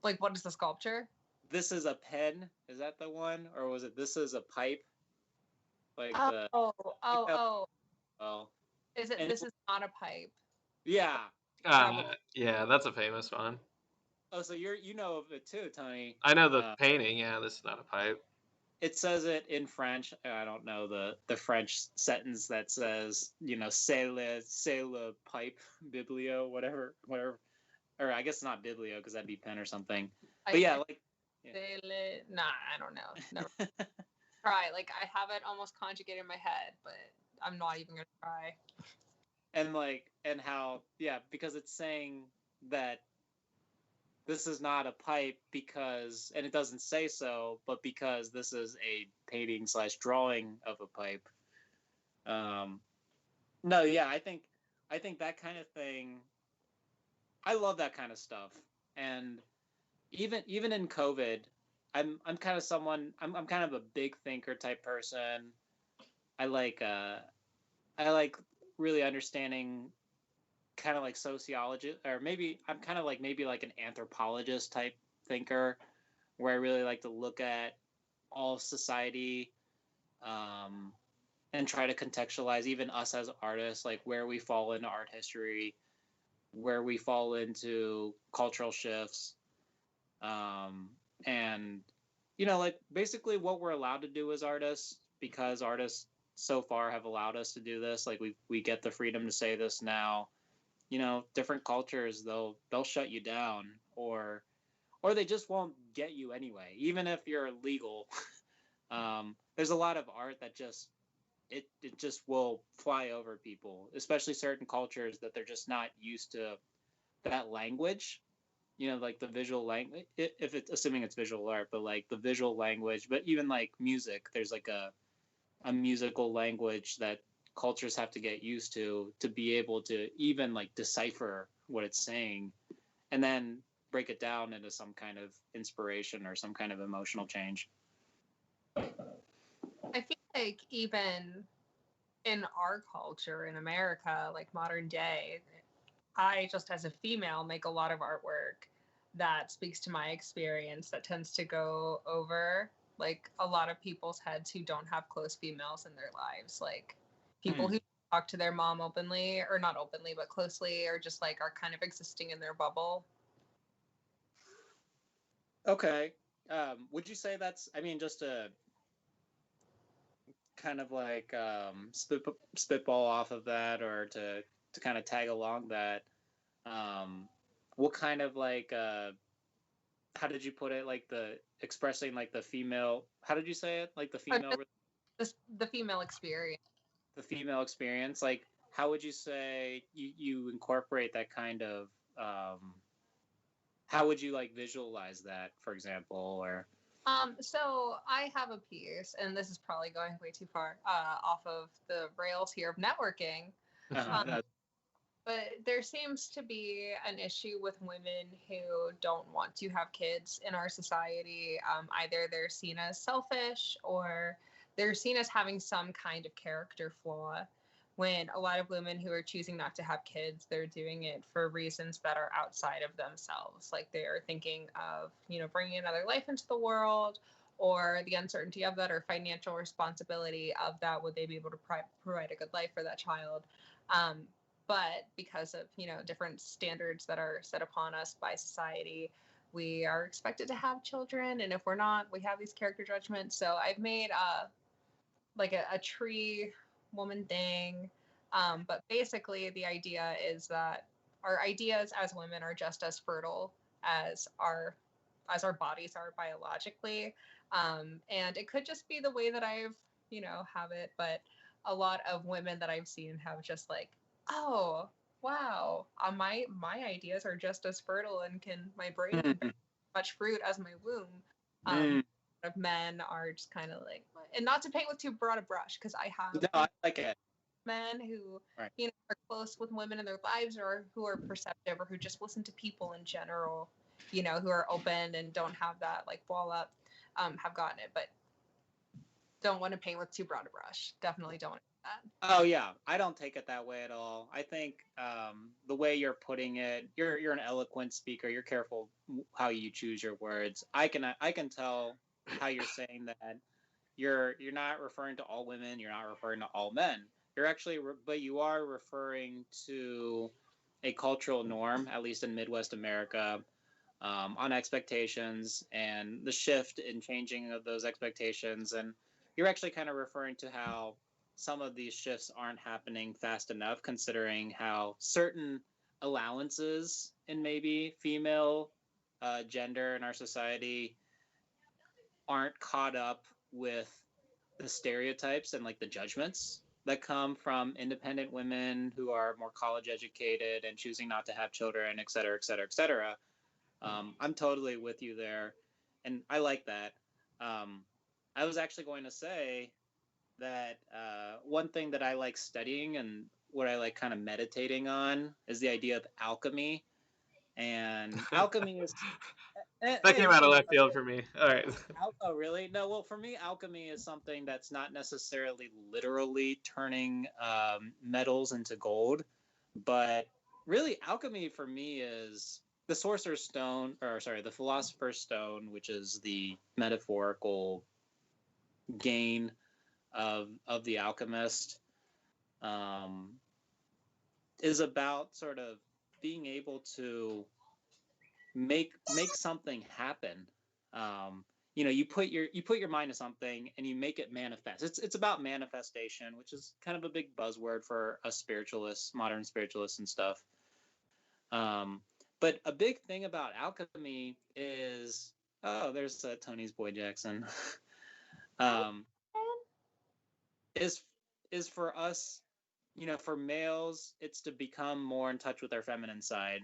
like, what is the sculpture? This is a pen. Is that the one, or was it this is a pipe? Like oh. Is it and this is not a pipe? Yeah. Yeah, that's a famous one. Oh, so you know of it too, Tony. I know the painting. Yeah, this is not a pipe. It says it in French. I don't know the French sentence that says, c'est le pipe, biblio, whatever. Or I guess not biblio because that'd be pen or something. But yeah, like. Nah, I don't know. Never try. Like I have it almost conjugated in my head, but I'm not even gonna try. And how because it's saying that this is not a pipe because, and it doesn't say so, but because this is a painting / drawing of a pipe. No, yeah, I think that kind of thing. I love that kind of stuff, and even in COVID, I'm kind of someone. I'm kind of a big thinker type person. I like really understanding kind of like sociology, or maybe I'm kind of like maybe like an anthropologist type thinker, where I really like to look at all society, and try to contextualize even us as artists, like where we fall into art history, where we fall into cultural shifts, and like basically what we're allowed to do as artists, because artists so far have allowed us to do this. Like we get the freedom to say this now. Different cultures, they'll shut you down, or they just won't get you anyway, even if you're legal. There's a lot of art that just it just will fly over people, especially certain cultures that they're just not used to that language. Like the visual language, if it's assuming it's visual art, but like the visual language, but even like music, there's like a musical language that cultures have to get used to be able to even like decipher what it's saying, and then break it down into some kind of inspiration or some kind of emotional change. I feel like even in our culture in America, like modern day, I just as a female make a lot of artwork that speaks to my experience that tends to go over like a lot of people's heads who don't have close females in their lives, like people who talk to their mom openly, or not openly but closely, or just like are kind of existing in their bubble. Okay. Would you say that's, I mean, just a kind of like spitball off of that, or to kind of tag along that, what kind of like, how did you put it? Like the expressing like the female, how did you say it? Like the female, The female experience. the female experience. Like, how would you say you incorporate that kind of, how would you like visualize that, for example, or? So I have a piece, and this is probably going way too far off of the rails here of networking. But there seems to be an issue with women who don't want to have kids in our society. Either they're seen as selfish, or they're seen as having some kind of character flaw. When a lot of women who are choosing not to have kids, they're doing it for reasons that are outside of themselves. Like they are thinking of, bringing another life into the world, or the uncertainty of that, or financial responsibility of that. Would they be able to provide a good life for that child? But because of, different standards that are set upon us by society, we are expected to have children. And if we're not, we have these character judgments. So I've made like a tree woman thing. But basically the idea is that our ideas as women are just as fertile as our bodies are biologically. And it could just be the way that I've, have it. But a lot of women that I've seen have just like, oh, wow, my ideas are just as fertile, and my brain can bear much fruit as my womb. Of men are just kind of like, and not to paint with too broad a brush, because I have I like it. Men who are close with women in their lives, or who are perceptive, or who just listen to people in general, who are open and don't have that like wall up, have gotten it. But don't want to paint with too broad a brush. Definitely don't want to do that. Oh yeah, I don't take it that way at all. I think the way you're putting it, you're an eloquent speaker. You're careful how you choose your words. I can tell how you're saying that. You're not referring to all women. You're not referring to all men. You're actually, but you are referring to a cultural norm, at least in Midwest America, on expectations and the shift in changing of those expectations. And you're actually kind of referring to how some of these shifts aren't happening fast enough, considering how certain allowances in maybe female gender in our society aren't caught up with the stereotypes and like the judgments that come from independent women who are more college educated and choosing not to have children, et cetera, et cetera, et cetera. I'm totally with you there, and I like that. I was actually going to say that one thing that I like studying and what I like kind of meditating on is the idea of alchemy. And alchemy is that came out of left field for me. All right. Oh, really? No, well, for me, alchemy is something that's not necessarily literally turning metals into gold, but really, alchemy for me is the sorcerer's stone, or sorry, the philosopher's stone, which is the metaphorical gain of the alchemist, is about sort of being able to make something happen. You put your mind to something and you make it manifest. It's about manifestation, which is kind of a big buzzword for us spiritualists, modern spiritualists and stuff. But a big thing about alchemy is, oh, there's Tony's boy Jackson. Is for us, for males, it's to become more in touch with their feminine side,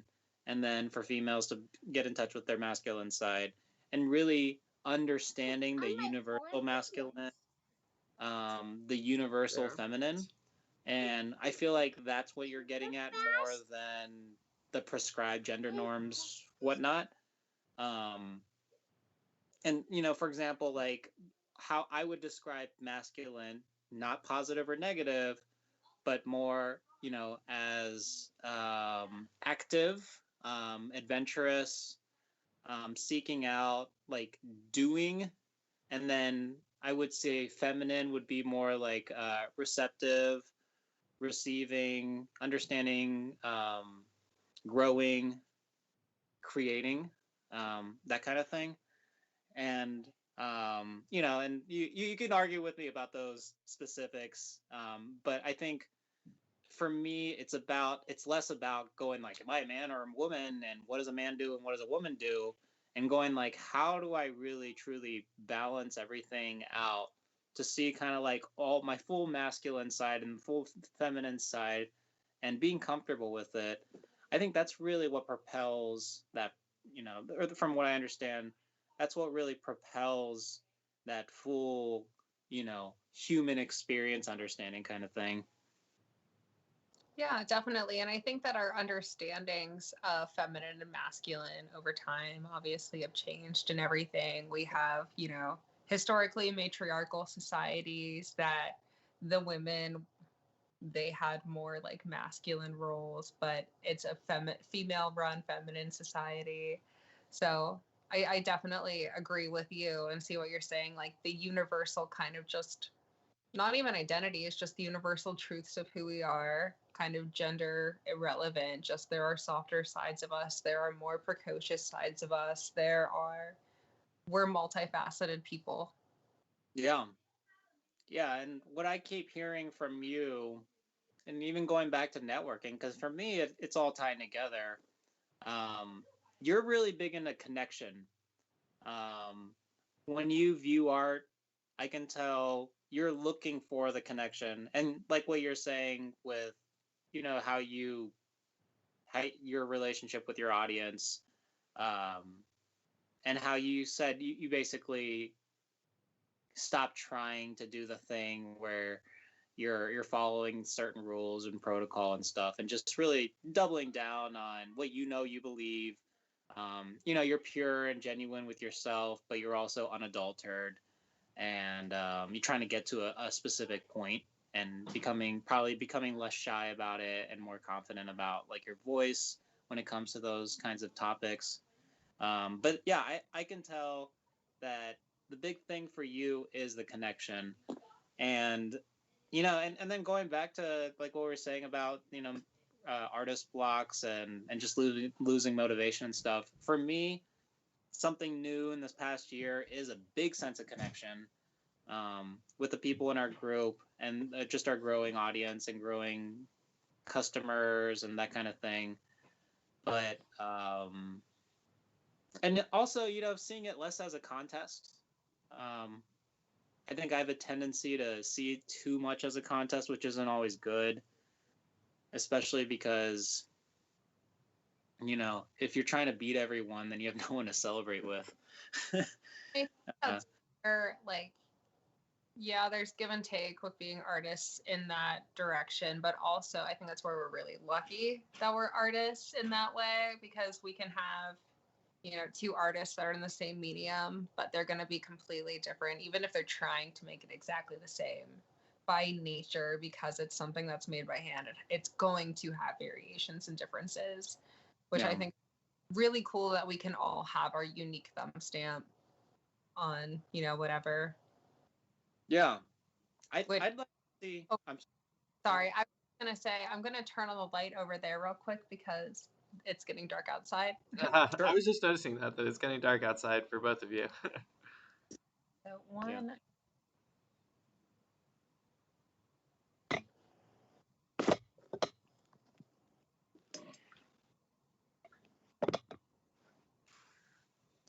and then for females to get in touch with their masculine side, and really understanding the universal masculine, the universal feminine. And I feel like that's what you're getting at more than the prescribed gender norms, whatnot. And, for example, like how I would describe masculine, not positive or negative, but more, as active, adventurous, seeking out, like doing, And then I would say feminine would be more like receptive, receiving, understanding, growing, creating, that kind of thing. And and you can argue with me about those specifics, but I think for me it's less about going like, am I a man or a woman, and what does a man do and what does a woman do, and going like, how do I really truly balance everything out to see kind of like all my full masculine side and full feminine side, and being comfortable with it. I think that's really what propels that, or from what I understand, that's what really propels that full, human experience understanding kind of thing. Yeah, definitely. And I think that our understandings of feminine and masculine over time obviously have changed and everything. We have, historically matriarchal societies that the women, they had more like masculine roles, but it's a female run feminine society. So I definitely agree with you and see what you're saying. Like the universal kind of just not even identity, it's just the universal truths of who we are, kind of gender irrelevant. Just there are softer sides of us, there are more precocious sides of us, we're multifaceted people. Yeah. Yeah. And what I keep hearing from you, and even going back to networking, because for me, it's all tied together. Um, you're really big into connection. Um, when you view art, I can tell you're looking for the connection, and like what you're saying with, how your relationship with your audience, um, and how you said you basically stop trying to do the thing where you're following certain rules and protocol and stuff, and just really doubling down on what you believe. You're pure and genuine with yourself, but you're also unadulterated, and you're trying to get to a specific point, and probably becoming less shy about it and more confident about like your voice when it comes to those kinds of topics. But yeah, I can tell that the big thing for you is the connection. And and then going back to like what we were saying about artist blocks and just losing motivation and stuff, for me, something new in this past year is a big sense of connection, with the people in our group, and just our growing audience and growing customers and that kind of thing. But and also, seeing it less as a contest. um, I think I have a tendency to see it too much as a contest, which isn't always good, especially because, if you're trying to beat everyone, then you have no one to celebrate with. I think that's where, like, yeah, there's give and take with being artists in that direction, but also I think that's where we're really lucky that we're artists in that way, because we can have, two artists that are in the same medium, but they're going to be completely different, even if they're trying to make it exactly the same by nature, because it's something that's made by hand. It's going to have variations and differences, which I think really cool that we can all have our unique thumb stamp on, whatever. Yeah. I'd like to see. Oh, I'm sorry. I was going to say, I'm going to turn on the light over there real quick because it's getting dark outside. Sure. I was just noticing that it's getting dark outside for both of you. So one. Yeah.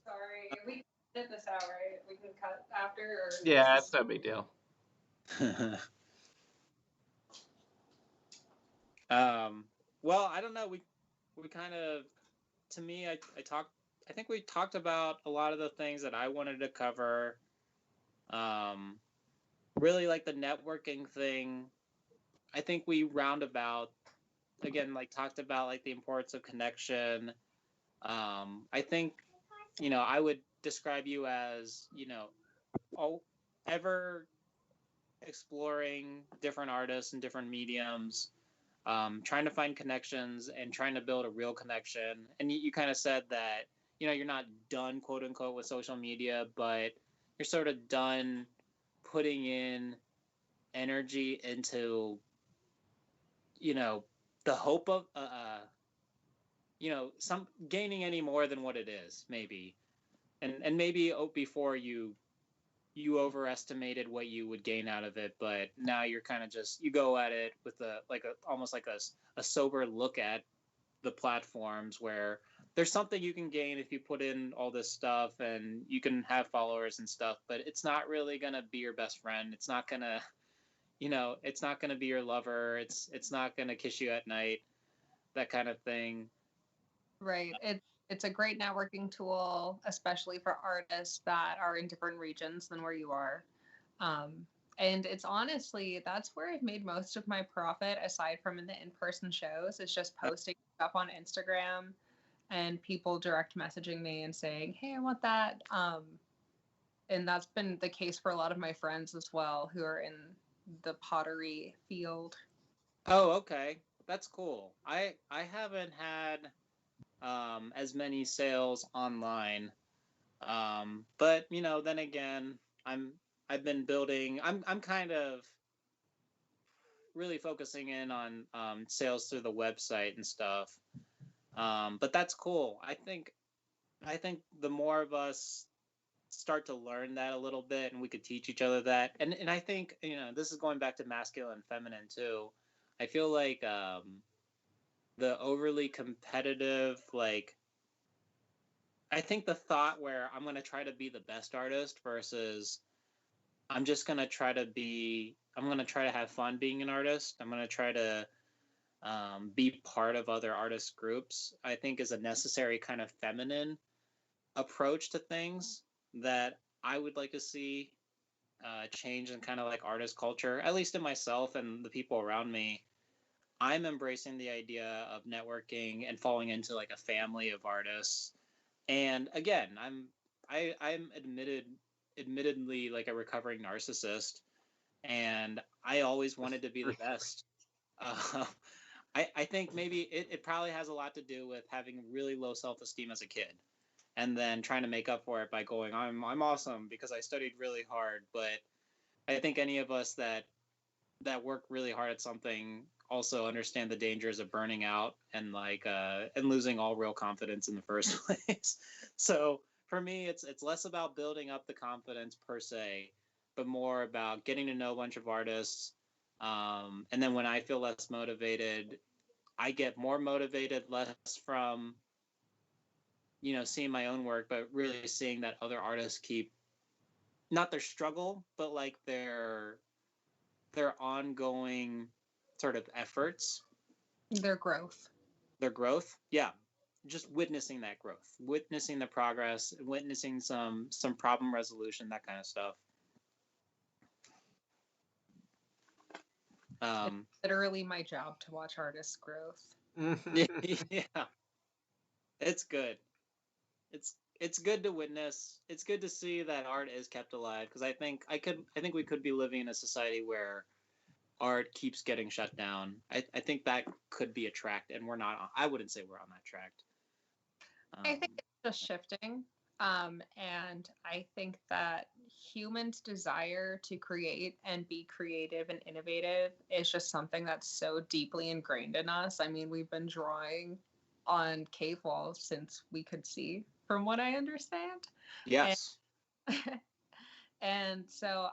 Sorry, we can edit this out, right? We can cut after, or yeah, it's no big deal. Well, I don't know. We kind of, to me, I think we talked about a lot of the things that I wanted to cover. Really like the networking thing. I think we roundabout again, like talked about like the importance of connection. I think, I would describe you as, all ever exploring different artists and different mediums, trying to find connections and trying to build a real connection. And you kind of said that, you're not done, quote unquote, with social media, but sort of done putting in energy into, you know, the hope of some gaining any more than what it is, maybe. And maybe before you overestimated what you would gain out of it, but now you're kind of just, you go at it with almost like a sober look at the platforms, where there's something you can gain if you put in all this stuff and you can have followers and stuff, but it's not really going to be your best friend. It's not going to, it's not going to be your lover. It's not going to kiss you at night, that kind of thing. Right. It's a great networking tool, especially for artists that are in different regions than where you are. And it's honestly, that's where I've made most of my profit, aside from in the in-person shows, is just posting stuff on Instagram and people direct messaging me and saying, hey, I want that. And that's been the case for a lot of my friends as well, who are in the pottery field. Oh, okay. That's cool. I haven't had as many sales online. But then again, I've been building. I'm kind of really focusing in on sales through the website and stuff. But that's cool. I think the more of us start to learn that a little bit, and we could teach each other that, and I think this is going back to masculine and feminine too. I feel like the overly competitive, like, I think the thought where I'm going to try to be the best artist versus I'm just going to try to have fun being an artist. I'm going to try to be part of other artist groups, I think is a necessary kind of feminine approach to things that I would like to see change in kind of like artist culture, at least in myself and the people around me. I'm embracing the idea of networking and falling into like a family of artists. And again, I'm admittedly like a recovering narcissist, and I always wanted to be the best. Uh, I think maybe it probably has a lot to do with having really low self-esteem as a kid, and then trying to make up for it by going, I'm awesome because I studied really hard. But I think any of us that work really hard at something also understand the dangers of burning out and and losing all real confidence in the first place. So for me, it's less about building up the confidence per se, but more about getting to know a bunch of artists. And then when I feel less motivated, I get more motivated, less from seeing my own work, but really seeing that other artists keep not their struggle, but like their ongoing sort of efforts, Their growth. Yeah, just witnessing that growth, witnessing the progress, witnessing some problem resolution, that kind of stuff. It's literally my job to watch artists' growth. Yeah, it's good. It's good to witness. It's good to see that art is kept alive, because I think we could be living in a society where art keeps getting shut down. I think that could be a track, and we're not. I wouldn't say we're on that track. I think it's just shifting. And I think that humans' desire to create and be creative and innovative is just something that's so deeply ingrained in us. I mean, we've been drawing on cave walls since we could see, from what I understand. Yes. And so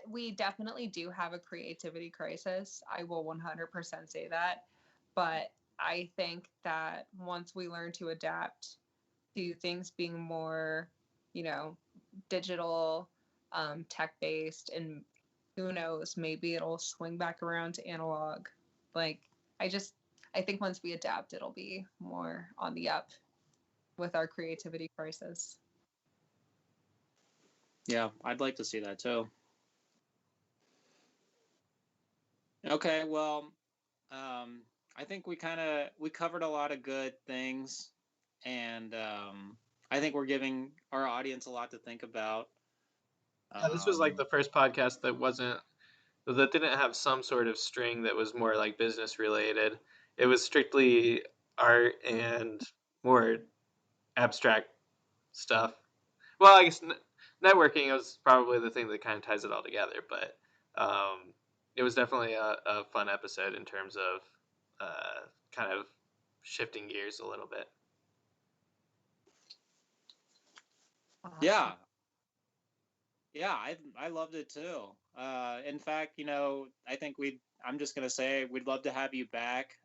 we definitely do have a creativity crisis. I will 100% say that. But I think that once we learn to adapt to things being more, digital, tech-based, and who knows, maybe it'll swing back around to analog. Like, I think once we adapt, it'll be more on the up with our creativity crisis. Yeah, I'd like to see that too. Okay, well, I think we covered a lot of good things, and I think we're giving our audience a lot to think about. Yeah, this was like the first podcast that didn't have some sort of string that was more like business related. It was strictly art and more abstract stuff. Well, I guess networking was probably the thing that kind of ties it all together. But it was definitely a fun episode in terms of kind of shifting gears a little bit. Yeah. I loved it too. In fact, I think I'm just gonna say we'd love to have you back.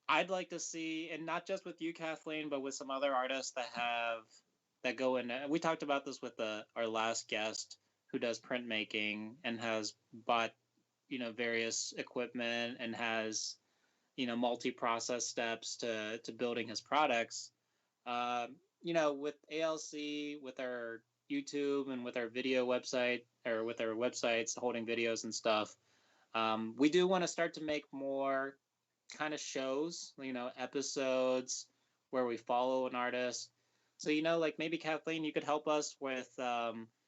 I'd like to see, and not just with you, Kathleen, but with some other artists that go in. We talked about this with our last guest who does printmaking and has bought, various equipment and has, multi-process steps to building his products. With ALC, with our YouTube and with our video website, or with our websites holding videos and stuff, we do want to start to make more kind of shows, episodes where we follow an artist. So, like maybe Kathleen, you could help us with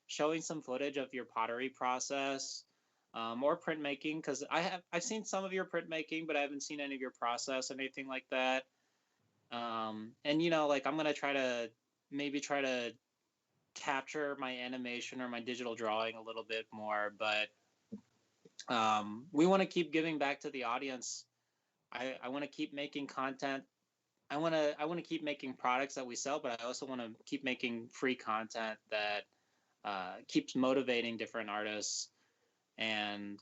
showing some footage of your pottery process, or printmaking, because I've seen some of your printmaking, but I haven't seen any of your process, anything like that. And like I'm gonna try to capture my animation or my digital drawing a little bit more, but we want to keep giving back to the audience. I want to keep making content. I want to keep making products that we sell, but I also want to keep making free content that keeps motivating different artists, and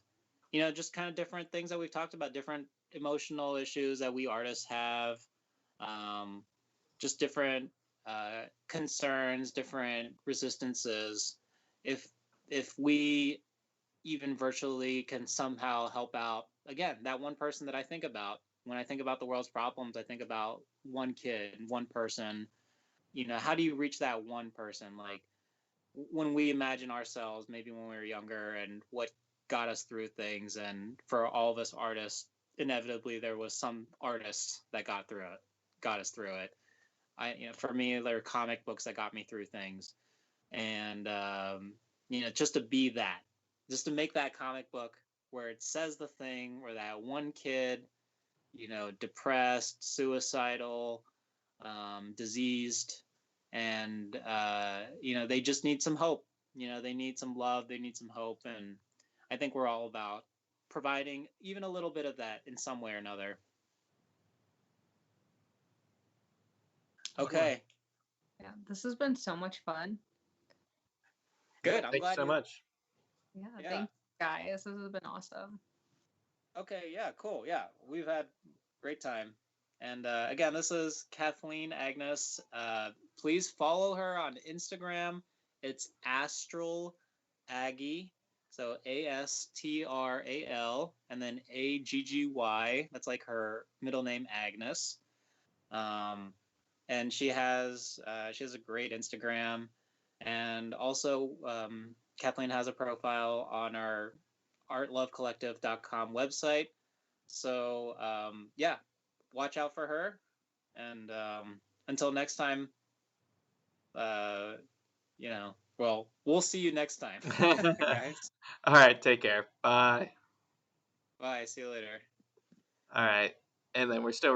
just kind of different things that we've talked about, different emotional issues that we artists have, just different concerns, different resistances. If we even virtually can somehow help out, again, that one person that I think about when I think about the world's problems, I think about one kid, one person. How do you reach that one person? Like when we imagine ourselves maybe when we were younger and what got us through things, and for all of us artists, inevitably there was some artist that got us through it. For me, there are comic books that got me through things, and just to be that, just to make that comic book where it says the thing, where that one kid, depressed, suicidal, diseased, and they just need some hope. They need some love, they need some hope, and I think we're all about providing even a little bit of that in some way or another. Okay. Yeah, this has been so much fun. Good. Thank you so much. Yeah, thank you guys. This has been awesome. Okay, yeah, cool. Yeah, we've had great time. And again, this is Kathleen Agnes. Please follow her on Instagram. It's Astral Aggy. So Astral and then Aggy. That's like her middle name, Agnes. And she has a great Instagram, and also Kathleen has a profile on our artlovecollective.com website. So watch out for her, and until next time, well, we'll see you next time, guys. All right, take care. Bye. Bye. See you later. All right, and then we're still